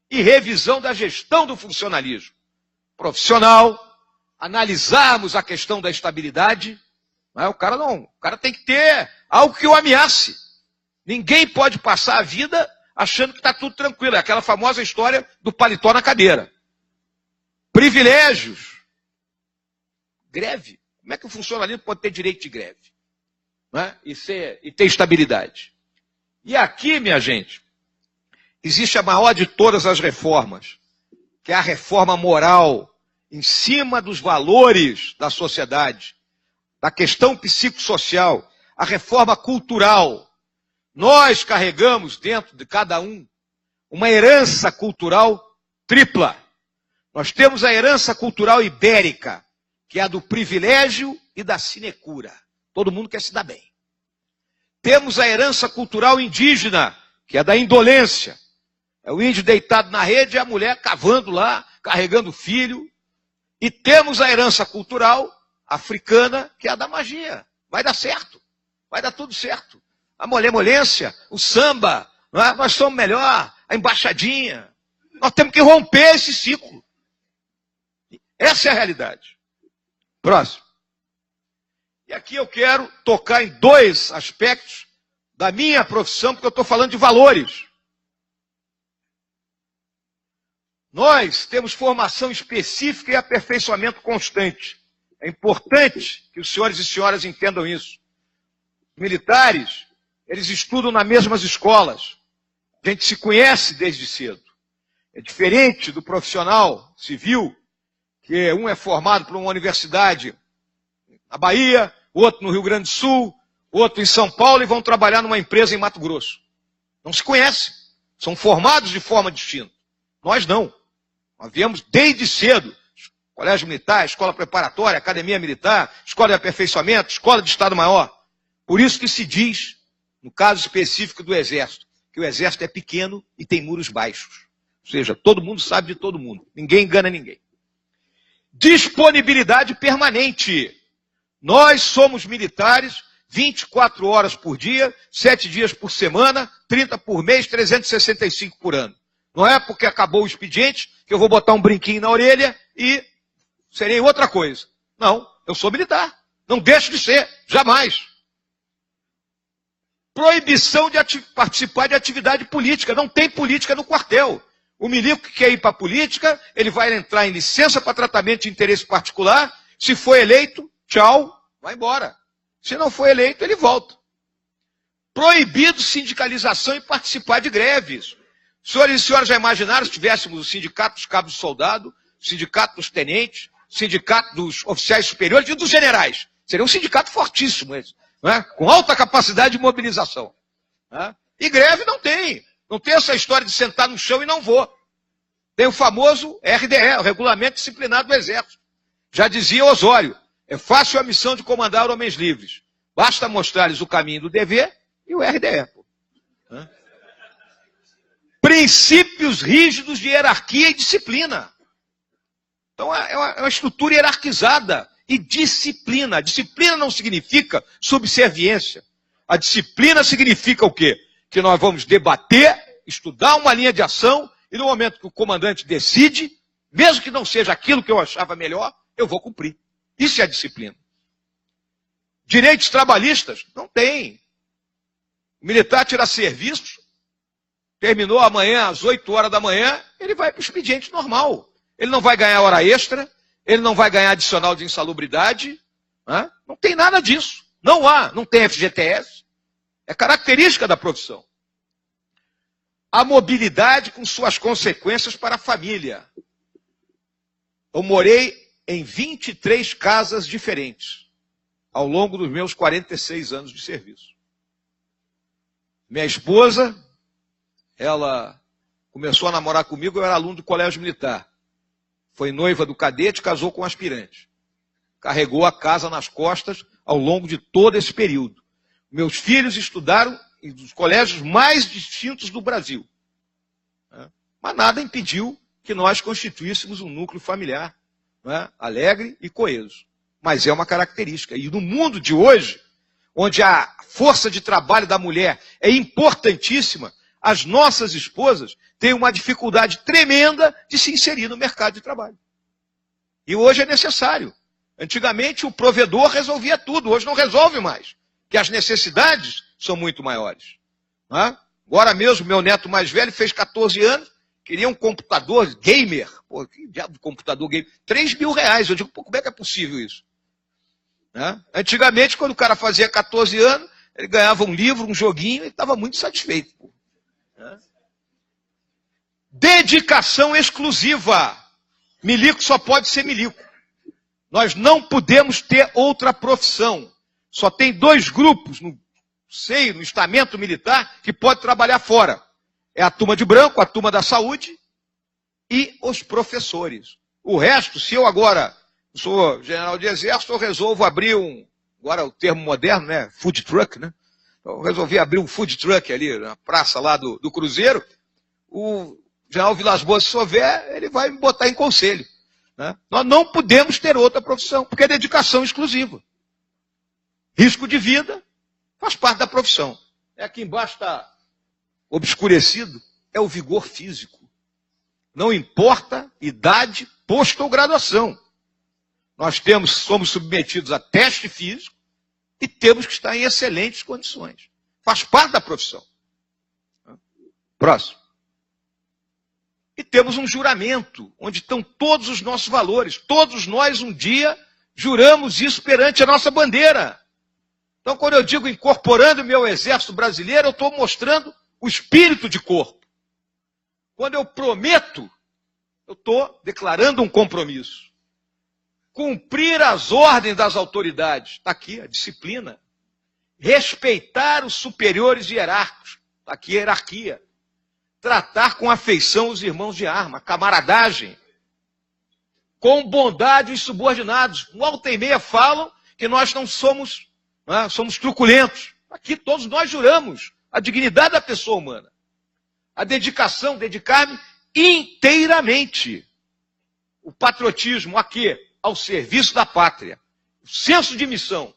E revisão da gestão do funcionalismo profissional, analisarmos a questão da estabilidade. O cara tem que ter algo que o ameace. Ninguém pode passar a vida achando que está tudo tranquilo. É aquela famosa história do paletó na cadeira. Privilégios. Greve. Como é que o funcionalismo pode ter direito de greve? E ter estabilidade? E aqui, minha gente, existe a maior de todas as reformas, que é a reforma moral, em cima dos valores da sociedade, da questão psicossocial, a reforma cultural. Nós carregamos dentro de cada um uma herança cultural tripla. Nós temos a herança cultural ibérica, que é a do privilégio e da sinecura. Todo mundo quer se dar bem. Temos a herança cultural indígena, que é da indolência. É o índio deitado na rede e a mulher cavando lá, carregando o filho. E temos a herança cultural africana, que é a da magia. Vai dar certo. Vai dar tudo certo. A molemolência, o samba, nós somos melhor, a embaixadinha. Nós temos que romper esse ciclo. Essa é a realidade. Próximo. E aqui eu quero tocar em dois aspectos da minha profissão, porque eu estou falando de valores. Nós temos formação específica e aperfeiçoamento constante. É importante que os senhores e senhoras entendam isso. Os militares, eles estudam nas mesmas escolas. A gente se conhece desde cedo. É diferente do profissional civil, que um é formado por uma universidade na Bahia, outro no Rio Grande do Sul, outro em São Paulo e vão trabalhar numa empresa em Mato Grosso. Não se conhecem. São formados de forma distinta. Nós não. Nós viemos desde cedo. Colégio Militar, Escola Preparatória, Academia Militar, Escola de Aperfeiçoamento, Escola de Estado Maior. Por isso que se diz, no caso específico do Exército, que o Exército é pequeno e tem muros baixos. Ou seja, todo mundo sabe de todo mundo. Ninguém engana ninguém. Disponibilidade permanente. Nós somos militares 24 horas por dia, 7 dias por semana, 30 por mês, 365 por ano. Não é porque acabou o expediente que eu vou botar um brinquinho na orelha e serei outra coisa. Não, eu sou militar. Não deixo de ser, jamais. Proibição de participar de atividade política. Não tem política no quartel. O milico que quer ir para a política, ele vai entrar em licença para tratamento de interesse particular. Se for eleito, tchau, vai embora. Se não for eleito, ele volta. Proibido sindicalização e participar de greves. Senhores e senhoras já imaginaram se tivéssemos o sindicato dos cabos de soldado, o sindicato dos tenentes, o sindicato dos oficiais superiores e dos generais. Seria um sindicato fortíssimo esse, né? Com alta capacidade de mobilização. Né? E greve não tem. Não tem essa história de sentar no chão e não vou. Tem o famoso RDE, o Regulamento Disciplinar do Exército. Já dizia Osório, é fácil a missão de comandar homens livres. Basta mostrar-lhes o caminho do dever e o RDE. Pô. Né? Princípios rígidos de hierarquia e disciplina. Então é uma estrutura hierarquizada e disciplina. A disciplina não significa subserviência. A disciplina significa o quê? Que nós vamos debater, estudar uma linha de ação e no momento que o comandante decide, mesmo que não seja aquilo que eu achava melhor, eu vou cumprir. Isso é a disciplina. Direitos trabalhistas? Não tem. O militar tira serviço, terminou amanhã às 8 horas da manhã, ele vai para o expediente normal. Ele não vai ganhar hora extra, ele não vai ganhar adicional de insalubridade. Né? Não tem nada disso. Não há, não tem FGTS. É característica da profissão. A mobilidade com suas consequências para a família. Eu morei em 23 casas diferentes ao longo dos meus 46 anos de serviço. Minha esposa, ela começou a namorar comigo, eu era aluno do colégio militar. Foi noiva do cadete, casou com um aspirante. Carregou a casa nas costas ao longo de todo esse período. Meus filhos estudaram em dos colégios mais distintos do Brasil. Mas nada impediu que nós constituíssemos um núcleo familiar, alegre e coeso. Mas é uma característica. E no mundo de hoje, onde a força de trabalho da mulher é importantíssima, as nossas esposas têm uma dificuldade tremenda de se inserir no mercado de trabalho. E hoje é necessário. Antigamente o provedor resolvia tudo, hoje não resolve mais, porque as necessidades são muito maiores. Agora mesmo, meu neto mais velho fez 14 anos, queria um computador gamer. Pô, que diabo de computador gamer? R$3.000. Eu digo, pô, como é que é possível isso? Antigamente, quando o cara fazia 14 anos, ele ganhava um livro, um joguinho, e estava muito satisfeito. Dedicação exclusiva. Milico só pode ser milico. Nós não podemos ter outra profissão. Só tem 2 grupos no estamento militar que pode trabalhar fora. É a turma de branco, a turma da saúde e os professores. O resto, se eu agora sou general de exército, eu resolvo abrir agora o termo moderno, né? Food truck, né? Eu resolvi abrir um food truck ali na praça lá do Cruzeiro. O general Vilas Boas, se souber, ele vai me botar em conselho. Nós não podemos ter outra profissão, porque é dedicação exclusiva. Risco de vida faz parte da profissão. Aqui embaixo está obscurecido, é o vigor físico. Não importa idade, posto ou graduação. Nós somos submetidos a teste físico e temos que estar em excelentes condições. Faz parte da profissão. Próximo. E temos um juramento, onde estão todos os nossos valores. Todos nós, um dia, juramos isso perante a nossa bandeira. Então, quando eu digo incorporando o meu exército brasileiro, eu estou mostrando o espírito de corpo. Quando eu prometo, eu estou declarando um compromisso. Cumprir as ordens das autoridades. Está aqui a disciplina. Respeitar os superiores hierárquicos. Está aqui a hierarquia. Tratar com afeição os irmãos de arma, camaradagem. Com bondade os subordinados. Volta e meia falam que nós não somos, somos truculentos. Aqui todos nós juramos a dignidade da pessoa humana. A dedicação, dedicar-me inteiramente. O patriotismo a quê? Ao serviço da pátria. O senso de missão,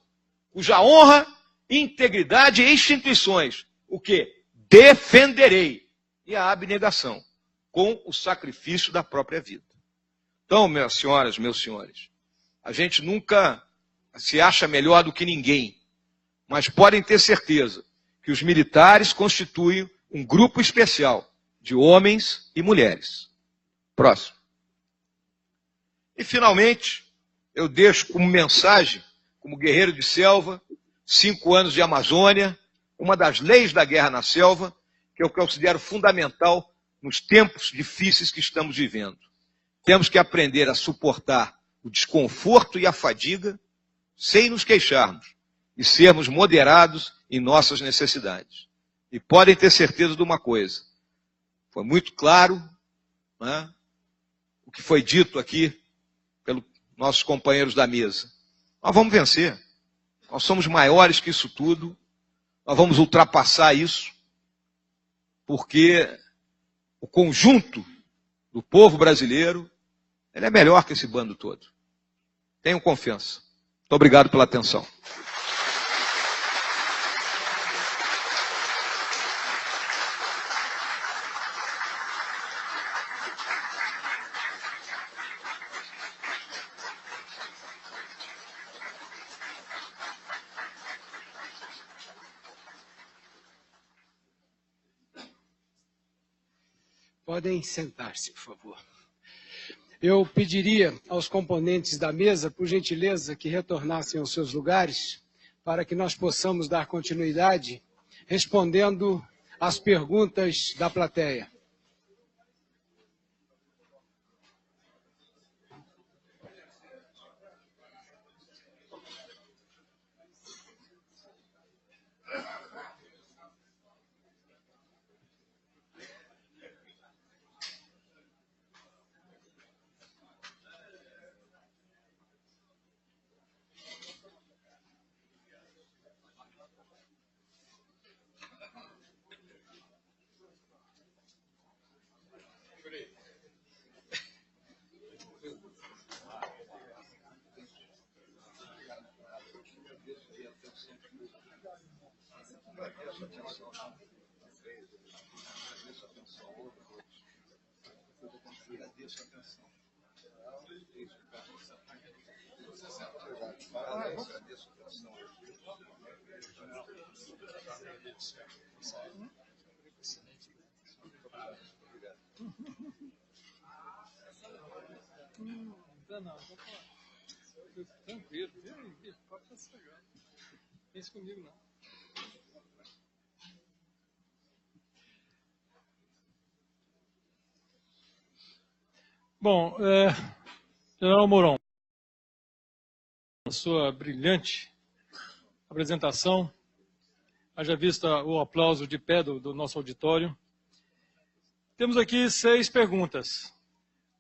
cuja honra, integridade e instituições, o quê? Defenderei. E a abnegação, com o sacrifício da própria vida. Então, minhas senhoras, meus senhores, a gente nunca se acha melhor do que ninguém, mas podem ter certeza que os militares constituem um grupo especial de homens e mulheres. Próximo. E, finalmente, eu deixo como mensagem, como guerreiro de selva, 5 anos de Amazônia, uma das leis da guerra na selva, que eu considero fundamental nos tempos difíceis que estamos vivendo. Temos que aprender a suportar o desconforto e a fadiga sem nos queixarmos e sermos moderados em nossas necessidades. E podem ter certeza de uma coisa, foi muito claro, o que foi dito aqui pelos nossos companheiros da mesa. Nós vamos vencer. Nós somos maiores que isso tudo. Nós vamos ultrapassar isso. Porque o conjunto do povo brasileiro, ele é melhor que esse bando todo. Tenham confiança. Muito obrigado pela atenção. Podem sentar-se, por favor. Eu pediria aos componentes da mesa, por gentileza, que retornassem aos seus lugares, para que nós possamos dar continuidade respondendo às perguntas da plateia. Tranquilo, pode sossegar. Não isso comigo, não. Bom, General Mourão, a sua brilhante apresentação, haja vista o aplauso de pé do nosso auditório. Temos aqui 6 perguntas.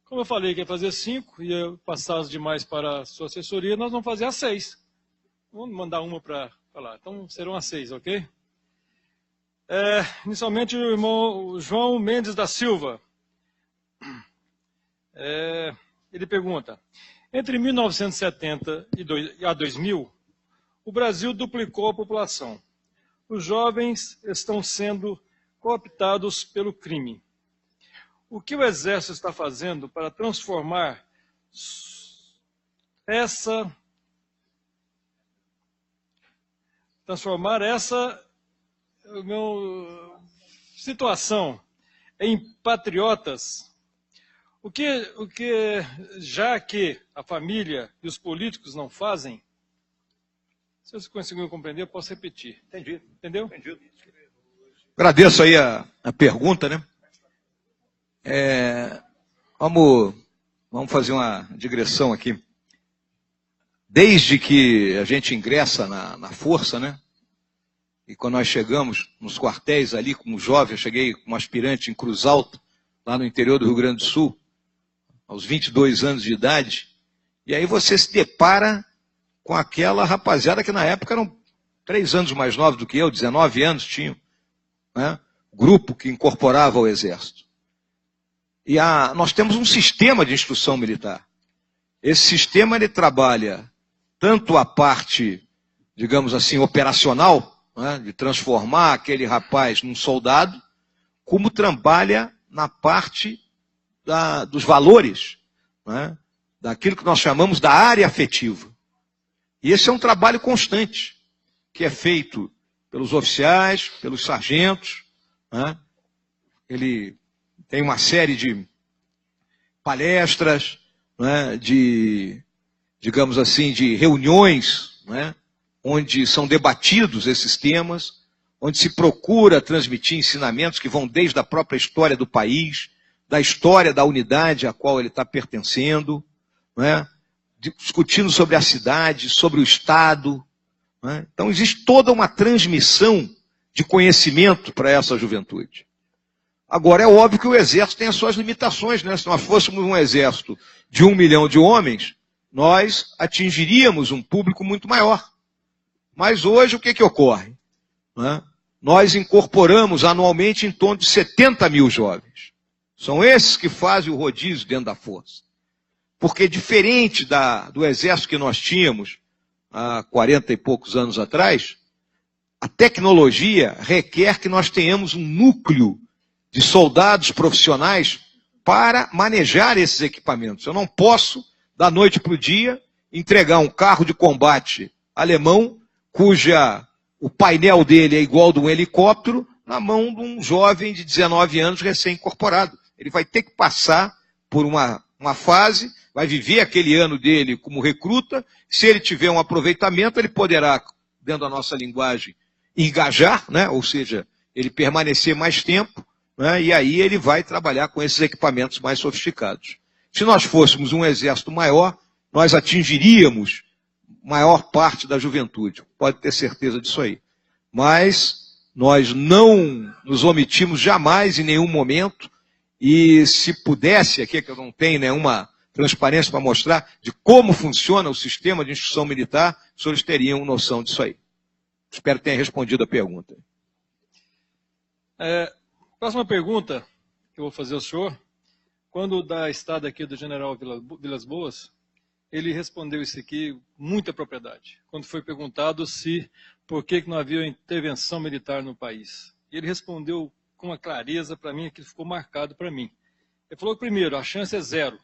Como eu falei que ia fazer 5, ia passar as demais para a sua assessoria, nós vamos fazer as 6. Vamos mandar uma para lá. Então serão as 6, ok? Inicialmente o irmão João Mendes da Silva. Ele pergunta: entre 1970 e 2000, o Brasil duplicou a população. Os jovens estão sendo cooptados pelo crime. O que o Exército está fazendo para transformar essa situação em patriotas? Já que a família e os políticos não fazem? Se você conseguiu compreender, eu posso repetir. Entendi. Entendeu? Entendido. Agradeço aí a pergunta, né? Vamos fazer uma digressão aqui. Desde que a gente ingressa na força, né? E quando nós chegamos nos quartéis ali, como jovem, eu cheguei como aspirante em Cruz Alta, lá no interior do Rio Grande do Sul, aos 22 anos de idade, e aí você se depara com aquela rapaziada que na época eram 3 anos mais novos do que eu, 19 anos tinham, né? Grupo que incorporava ao Exército. E nós temos um sistema de instrução militar. Esse sistema ele trabalha tanto a parte, digamos assim, operacional, né, de transformar aquele rapaz num soldado, como trabalha na parte dos valores, né, daquilo que nós chamamos da área afetiva. E esse é um trabalho constante, que é feito pelos oficiais, pelos sargentos, né. Ele tem uma série de palestras, né, digamos assim, de reuniões, né, onde são debatidos esses temas, onde se procura transmitir ensinamentos que vão desde a própria história do país, da história da unidade a qual ele está pertencendo, né, discutindo sobre a cidade, sobre o Estado. Né. Então existe toda uma transmissão de conhecimento para essa juventude. Agora, é óbvio que o Exército tem as suas limitações, né? Se nós fôssemos um exército de 1 milhão de homens, nós atingiríamos um público muito maior. Mas hoje, o que ocorre? Né? Nós incorporamos anualmente em torno de 70 mil jovens. São esses que fazem o rodízio dentro da força. Porque diferente do Exército que nós tínhamos há 40 e poucos anos atrás, a tecnologia requer que nós tenhamos um núcleo de soldados profissionais para manejar esses equipamentos. Eu não posso, da noite para o dia, entregar um carro de combate alemão, o painel dele é igual ao de um helicóptero, na mão de um jovem de 19 anos recém-incorporado. Ele vai ter que passar por uma fase, vai viver aquele ano dele como recruta. Se ele tiver um aproveitamento, ele poderá, dentro da nossa linguagem, engajar, né? Ou seja, ele permanecer mais tempo, né? E aí ele vai trabalhar com esses equipamentos mais sofisticados. Se nós fôssemos um exército maior, nós atingiríamos maior parte da juventude. Pode ter certeza disso aí. Mas nós não nos omitimos jamais, em nenhum momento, e se pudesse, aqui que eu não tenho nenhuma transparência para mostrar de como funciona o sistema de instrução militar, os senhores teriam noção disso aí. Espero que tenha respondido a pergunta. Próxima pergunta que eu vou fazer ao senhor. Quando da estada aqui do general Vilas Boas, ele respondeu isso aqui com muita propriedade, quando foi perguntado por que não havia intervenção militar no país. Ele respondeu com uma clareza para mim, que ficou marcado para mim. Ele falou, primeiro, a chance é zero.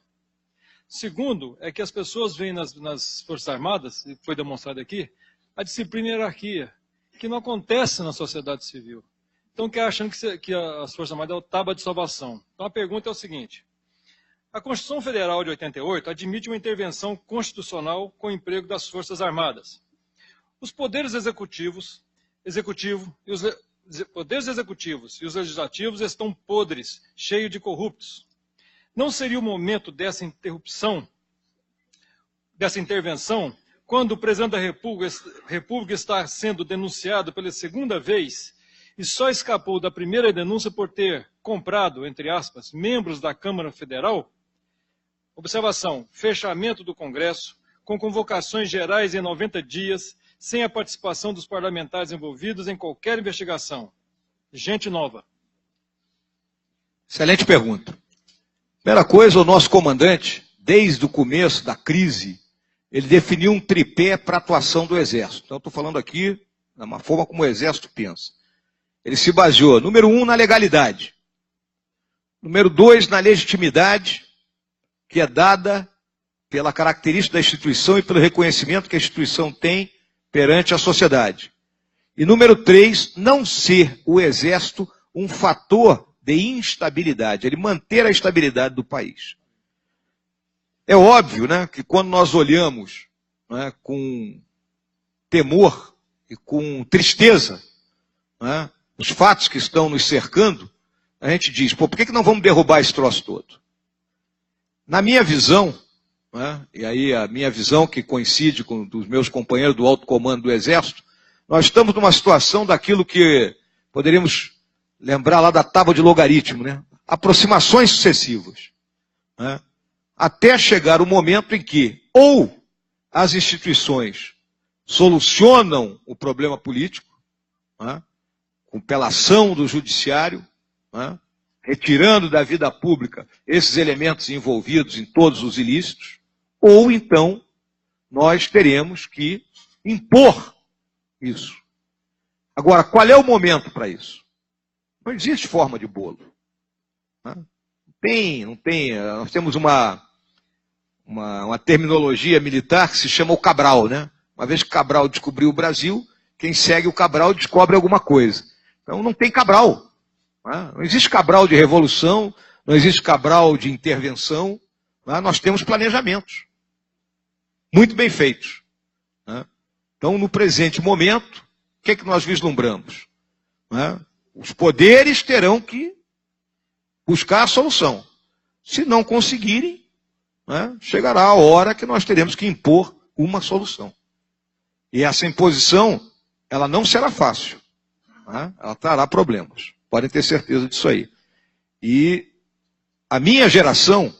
Segundo, é que as pessoas veem nas Forças Armadas, e foi demonstrado aqui, a disciplina e a hierarquia, que não acontece na sociedade civil. Então, que achando que as Forças Armadas é o tábua de salvação. Então, a pergunta é o seguinte. A Constituição Federal de 88 admite uma intervenção constitucional com o emprego das Forças Armadas. Os poderes executivos e os legislativos estão podres, cheios de corruptos. Não seria o momento dessa intervenção, quando o presidente da República está sendo denunciado pela segunda vez e só escapou da primeira denúncia por ter comprado, entre aspas, membros da Câmara Federal? Observação, fechamento do Congresso, com convocações gerais em 90 dias, sem a participação dos parlamentares envolvidos em qualquer investigação. Gente nova. Excelente pergunta. Primeira coisa, o nosso comandante, desde o começo da crise, ele definiu um tripé para a atuação do Exército. Então, estou falando aqui de uma forma como o Exército pensa. Ele se baseou, número 1, na legalidade. Número 2, na legitimidade, que é dada pela característica da instituição e pelo reconhecimento que a instituição tem perante a sociedade. E número 3, não ser o Exército um fator de instabilidade, ele manter a estabilidade do país. É óbvio, né, que quando nós olhamos, né, com temor e com tristeza, né, os fatos que estão nos cercando, a gente diz, por que não vamos derrubar esse troço todo? Na minha visão, né, e aí a minha visão que coincide com dos meus companheiros do alto comando do Exército, nós estamos numa situação daquilo que poderíamos lembrar lá da tábua de logaritmo, né? Aproximações sucessivas, né? Até chegar o momento em que ou as instituições solucionam o problema político, né, pela ação do judiciário, né, retirando da vida pública esses elementos envolvidos em todos os ilícitos, ou então nós teremos que impor isso. Agora, qual é o momento para isso? Não existe forma de bolo. Né? Não tem. Nós temos uma terminologia militar que se chama o Cabral, né? Uma vez que Cabral descobriu o Brasil, quem segue o Cabral descobre alguma coisa. Então não tem Cabral. Não existe Cabral de revolução, não existe Cabral de intervenção. Nós temos planejamentos muito bem feitos. Então, no presente momento, o que é que nós vislumbramos? Os poderes terão que buscar a solução. Se não conseguirem, chegará a hora que nós teremos que impor uma solução. E essa imposição, ela não será fácil. Ela trará problemas. Podem ter certeza disso aí. E a minha geração,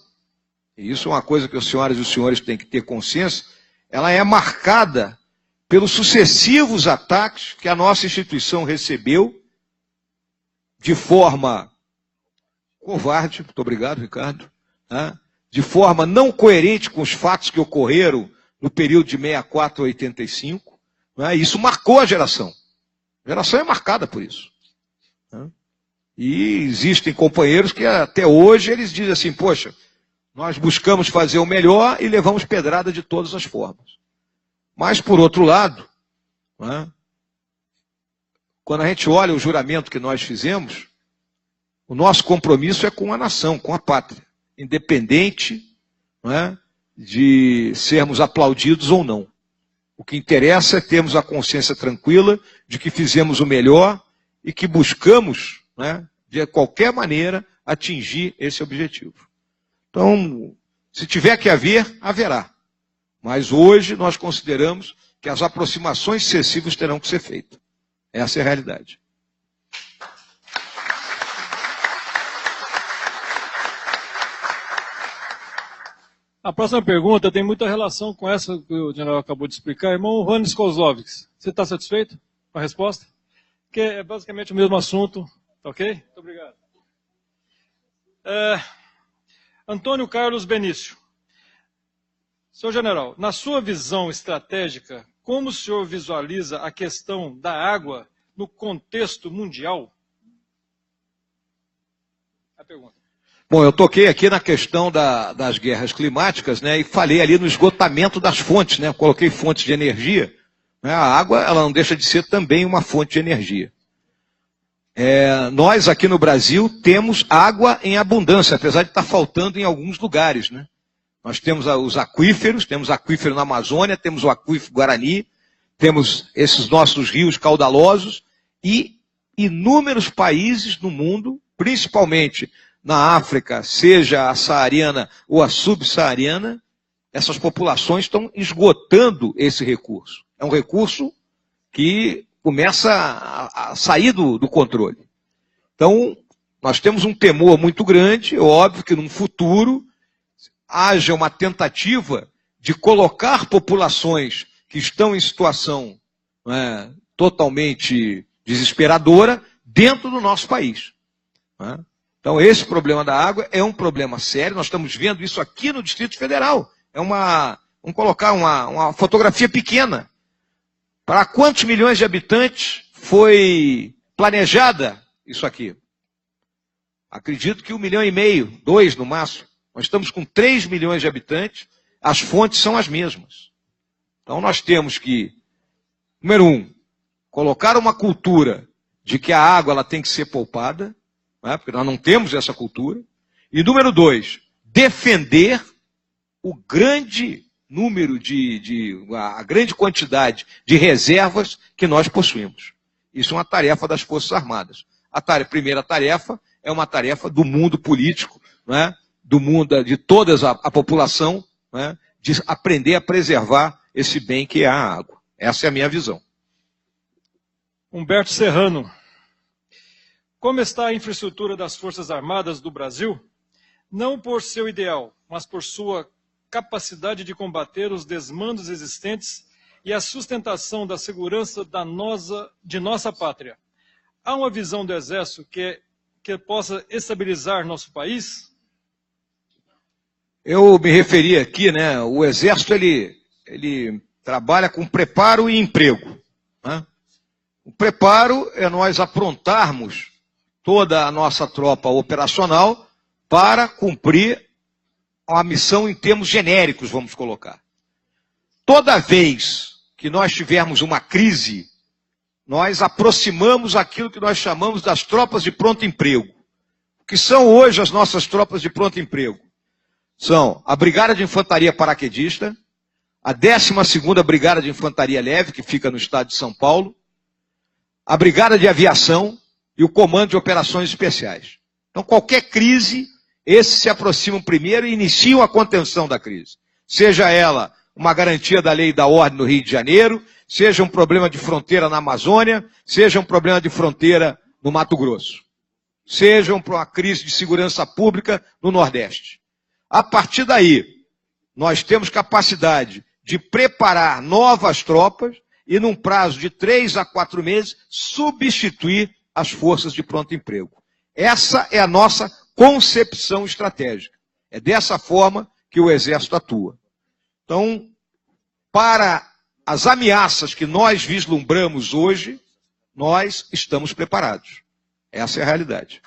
e isso é uma coisa que as senhoras e os senhores têm que ter consciência, ela é marcada pelos sucessivos ataques que a nossa instituição recebeu de forma covarde, muito obrigado, Ricardo, de forma não coerente com os fatos que ocorreram no período de 64 a 85, isso marcou a geração. A geração é marcada por isso. E existem companheiros que até hoje eles dizem assim, poxa, nós buscamos fazer o melhor e levamos pedrada de todas as formas. Mas, por outro lado, quando a gente olha o juramento que nós fizemos, o nosso compromisso é com a nação, com a pátria, independente de sermos aplaudidos ou não. O que interessa é termos a consciência tranquila de que fizemos o melhor e que buscamos, de qualquer maneira, atingir esse objetivo. Então, se tiver que haver, haverá. Mas hoje nós consideramos que as aproximações sucessivas terão que ser feitas. Essa é a realidade. A próxima pergunta tem muita relação com essa que o general acabou de explicar. Irmão Hannes Kozlovski, você está satisfeito com a resposta? Que é basicamente o mesmo assunto, tá ok? Muito obrigado. Antônio Carlos Benício. Senhor general, na sua visão estratégica, como o senhor visualiza a questão da água no contexto mundial? A pergunta. Bom, eu toquei aqui na questão das guerras climáticas, né, e falei ali no esgotamento das fontes, né, coloquei fontes de energia. Né, a água, ela não deixa de ser também uma fonte de energia. Nós aqui no Brasil temos água em abundância, apesar de estar faltando em alguns lugares, né. Nós temos os aquíferos, temos aquífero na Amazônia, temos o aquífero Guarani, temos esses nossos rios caudalosos e inúmeros países no mundo, principalmente na África, seja a saariana ou a subsaariana, essas populações estão esgotando esse recurso. É um recurso que começa a sair do controle. Então, nós temos um temor muito grande, é óbvio que num futuro haja uma tentativa de colocar populações que estão em situação totalmente desesperadora dentro do nosso país. Né? Então, esse problema da água é um problema sério, nós estamos vendo isso aqui no Distrito Federal. Vamos colocar uma fotografia pequena. Para quantos milhões de habitantes foi planejada isso aqui? Acredito que 1,5 milhão, 2 no máximo. Nós estamos com 3 milhões de habitantes, as fontes são as mesmas. Então nós temos que, número 1, colocar uma cultura de que a água ela tem que ser poupada, né, porque nós não temos essa cultura. E número 2, defender o grande número a grande quantidade de reservas que nós possuímos. Isso é uma tarefa das Forças Armadas. A primeira tarefa é uma tarefa do mundo político, né, do mundo, de toda a população, né, de aprender a preservar esse bem que é a água. Essa é a minha visão. Humberto Serrano. Como está a infraestrutura das Forças Armadas do Brasil? Não por seu ideal, mas por sua capacidade de combater os desmandos existentes e a sustentação da segurança de nossa pátria. Há uma visão do Exército que possa estabilizar nosso país? Eu me referi aqui, né? O Exército ele trabalha com preparo e emprego. Né? O preparo é nós aprontarmos toda a nossa tropa operacional para cumprir a missão em termos genéricos, vamos colocar. Toda vez que nós tivermos uma crise, nós aproximamos aquilo que nós chamamos das tropas de pronto emprego. O que são hoje as nossas tropas de pronto emprego? São a Brigada de Infantaria Paraquedista, a 12ª Brigada de Infantaria Leve, que fica no estado de São Paulo, a Brigada de Aviação e o Comando de Operações Especiais. Então, qualquer crise, esses se aproximam primeiro e iniciam a contenção da crise. Seja ela uma garantia da lei e da ordem no Rio de Janeiro, seja um problema de fronteira na Amazônia, seja um problema de fronteira no Mato Grosso, seja uma crise de segurança pública no Nordeste. A partir daí, nós temos capacidade de preparar novas tropas e, num prazo de 3 a 4 meses, substituir as forças de pronto emprego. Essa é a nossa concepção estratégica. É dessa forma que o Exército atua. Então, para as ameaças que nós vislumbramos hoje, nós estamos preparados. Essa é a realidade.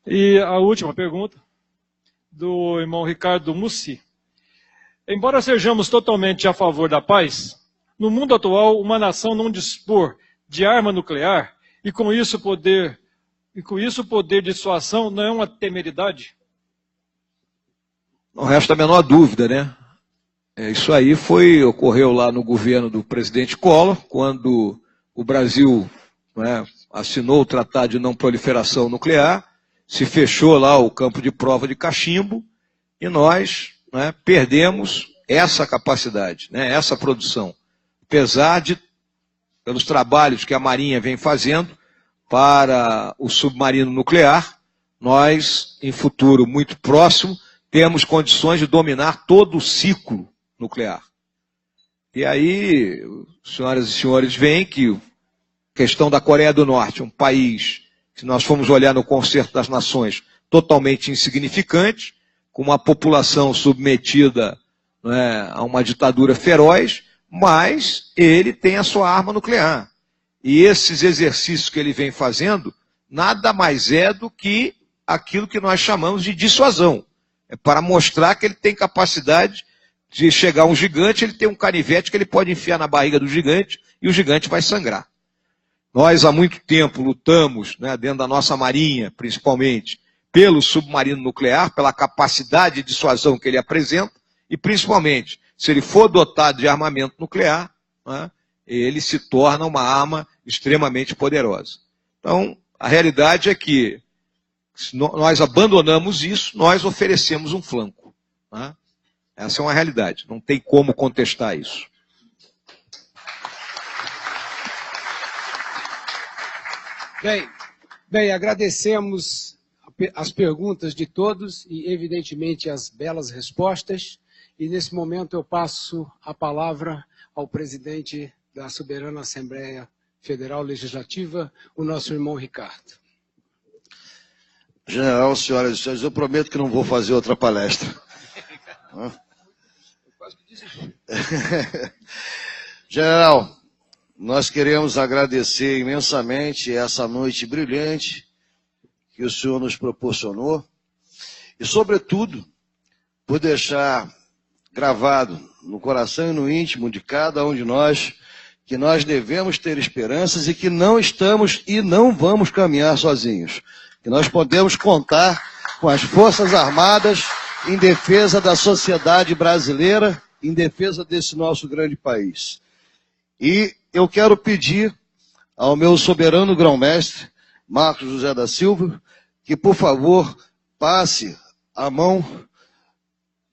E a última pergunta, do irmão Ricardo Mussi. Embora sejamos totalmente a favor da paz, no mundo atual, uma nação não dispor de arma nuclear e com isso o poder de dissuasão não é uma temeridade? Não resta a menor dúvida, né? Isso aí ocorreu lá no governo do presidente Collor, quando o Brasil, né, assinou o Tratado de Não Proliferação Nuclear, se fechou lá o campo de prova de cachimbo e nós, né, perdemos essa capacidade, né, essa produção. Apesar pelos trabalhos que a Marinha vem fazendo para o submarino nuclear, nós, em futuro muito próximo, temos condições de dominar todo o ciclo nuclear. E aí, senhoras e senhores, veem que a questão da Coreia do Norte, um país, se nós formos olhar no Concerto das Nações, totalmente insignificante, com uma população submetida, né, a uma ditadura feroz, mas ele tem a sua arma nuclear. E esses exercícios que ele vem fazendo, nada mais é do que aquilo que nós chamamos de dissuasão. É para mostrar que ele tem capacidade de chegar a um gigante, ele tem um canivete que ele pode enfiar na barriga do gigante e o gigante vai sangrar. Nós há muito tempo lutamos, né, dentro da nossa marinha, principalmente, pelo submarino nuclear, pela capacidade de dissuasão que ele apresenta, e principalmente, se ele for dotado de armamento nuclear, né, ele se torna uma arma extremamente poderosa. Então, a realidade é que, se nós abandonamos isso, nós oferecemos um flanco. Né? Essa é uma realidade, não tem como contestar isso. Bem, agradecemos as perguntas de todos e, evidentemente, as belas respostas. E, nesse momento, eu passo a palavra ao presidente da Soberana Assembleia Federal Legislativa, o nosso irmão Ricardo. General, senhoras e senhores, eu prometo que não vou fazer outra palestra. General, nós queremos agradecer imensamente essa noite brilhante que o senhor nos proporcionou e, sobretudo, por deixar gravado no coração e no íntimo de cada um de nós que nós devemos ter esperanças e que não estamos e não vamos caminhar sozinhos. Que nós podemos contar com as Forças Armadas em defesa da sociedade brasileira, em defesa desse nosso grande país. E eu quero pedir ao meu soberano grão-mestre, Marcos José da Silva, que, por favor, passe a mão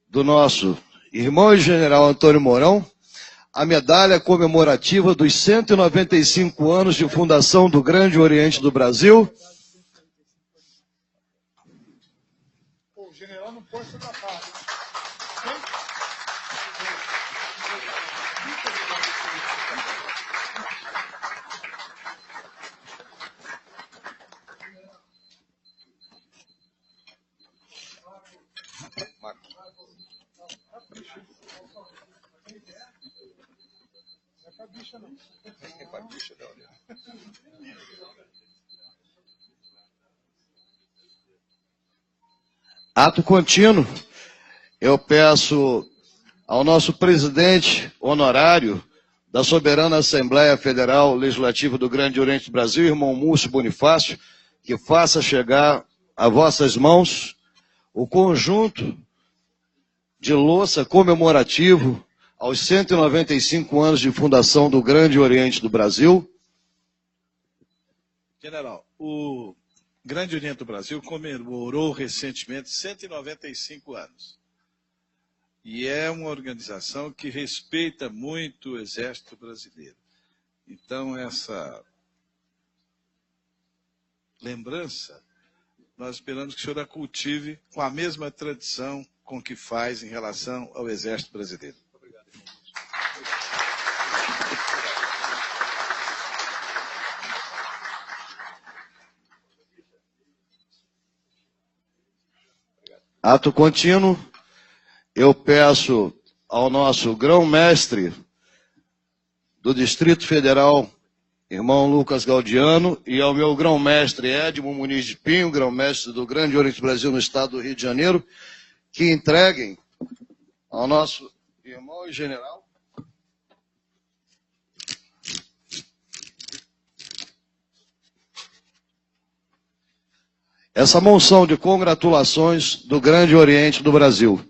do nosso irmão e general Antônio Mourão a medalha comemorativa dos 195 anos de fundação do Grande Oriente do Brasil. O general não pode ser tapado. Ato contínuo, eu peço ao nosso presidente honorário da Soberana Assembleia Federal Legislativa do Grande Oriente do Brasil, irmão Múcio Bonifácio, que faça chegar a vossas mãos o conjunto de louça comemorativo aos 195 anos de fundação do Grande Oriente do Brasil. General, o Grande Oriente do Brasil comemorou recentemente 195 anos. E é uma organização que respeita muito o Exército Brasileiro. Então, essa lembrança, nós esperamos que o senhor a cultive com a mesma tradição com que faz em relação ao Exército Brasileiro. Obrigado. Ato contínuo, eu peço ao nosso grão-mestre do Distrito Federal, irmão Lucas Gaudiano, e ao meu grão-mestre Edmo Muniz de Pinho, grão-mestre do Grande Oriente do Brasil no estado do Rio de Janeiro, que entreguem ao nosso irmão e general essa moção de congratulações do Grande Oriente do Brasil.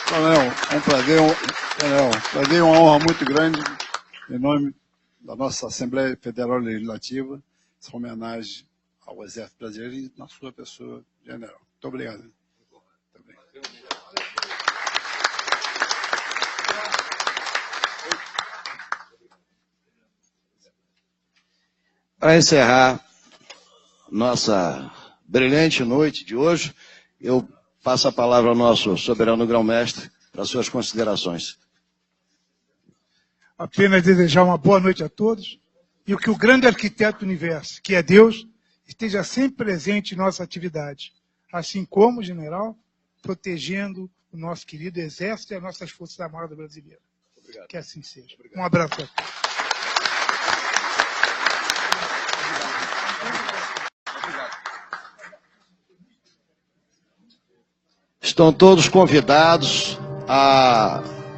Coronel, é um prazer e uma honra muito grande, em nome da nossa Assembleia Federal Legislativa, essa homenagem ao Exército Brasileiro e na sua pessoa, general. Muito obrigado. Muito obrigado. Para encerrar nossa brilhante noite de hoje, eu passo a palavra ao nosso soberano grão-mestre para suas considerações. Apenas desejar uma boa noite a todos, e que o grande arquiteto do universo, que é Deus, esteja sempre presente em nossa atividade, assim como, general, protegendo o nosso querido Exército e as nossas Forças Armadas brasileiras. Obrigado. Que assim seja. Obrigado. Um abraço a todos. Estão todos convidados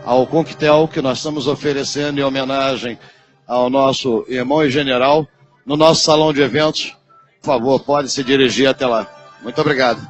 ao coquetel que nós estamos oferecendo em homenagem ao nosso irmão e general no nosso salão de eventos. Por favor, pode se dirigir até lá. Muito obrigado.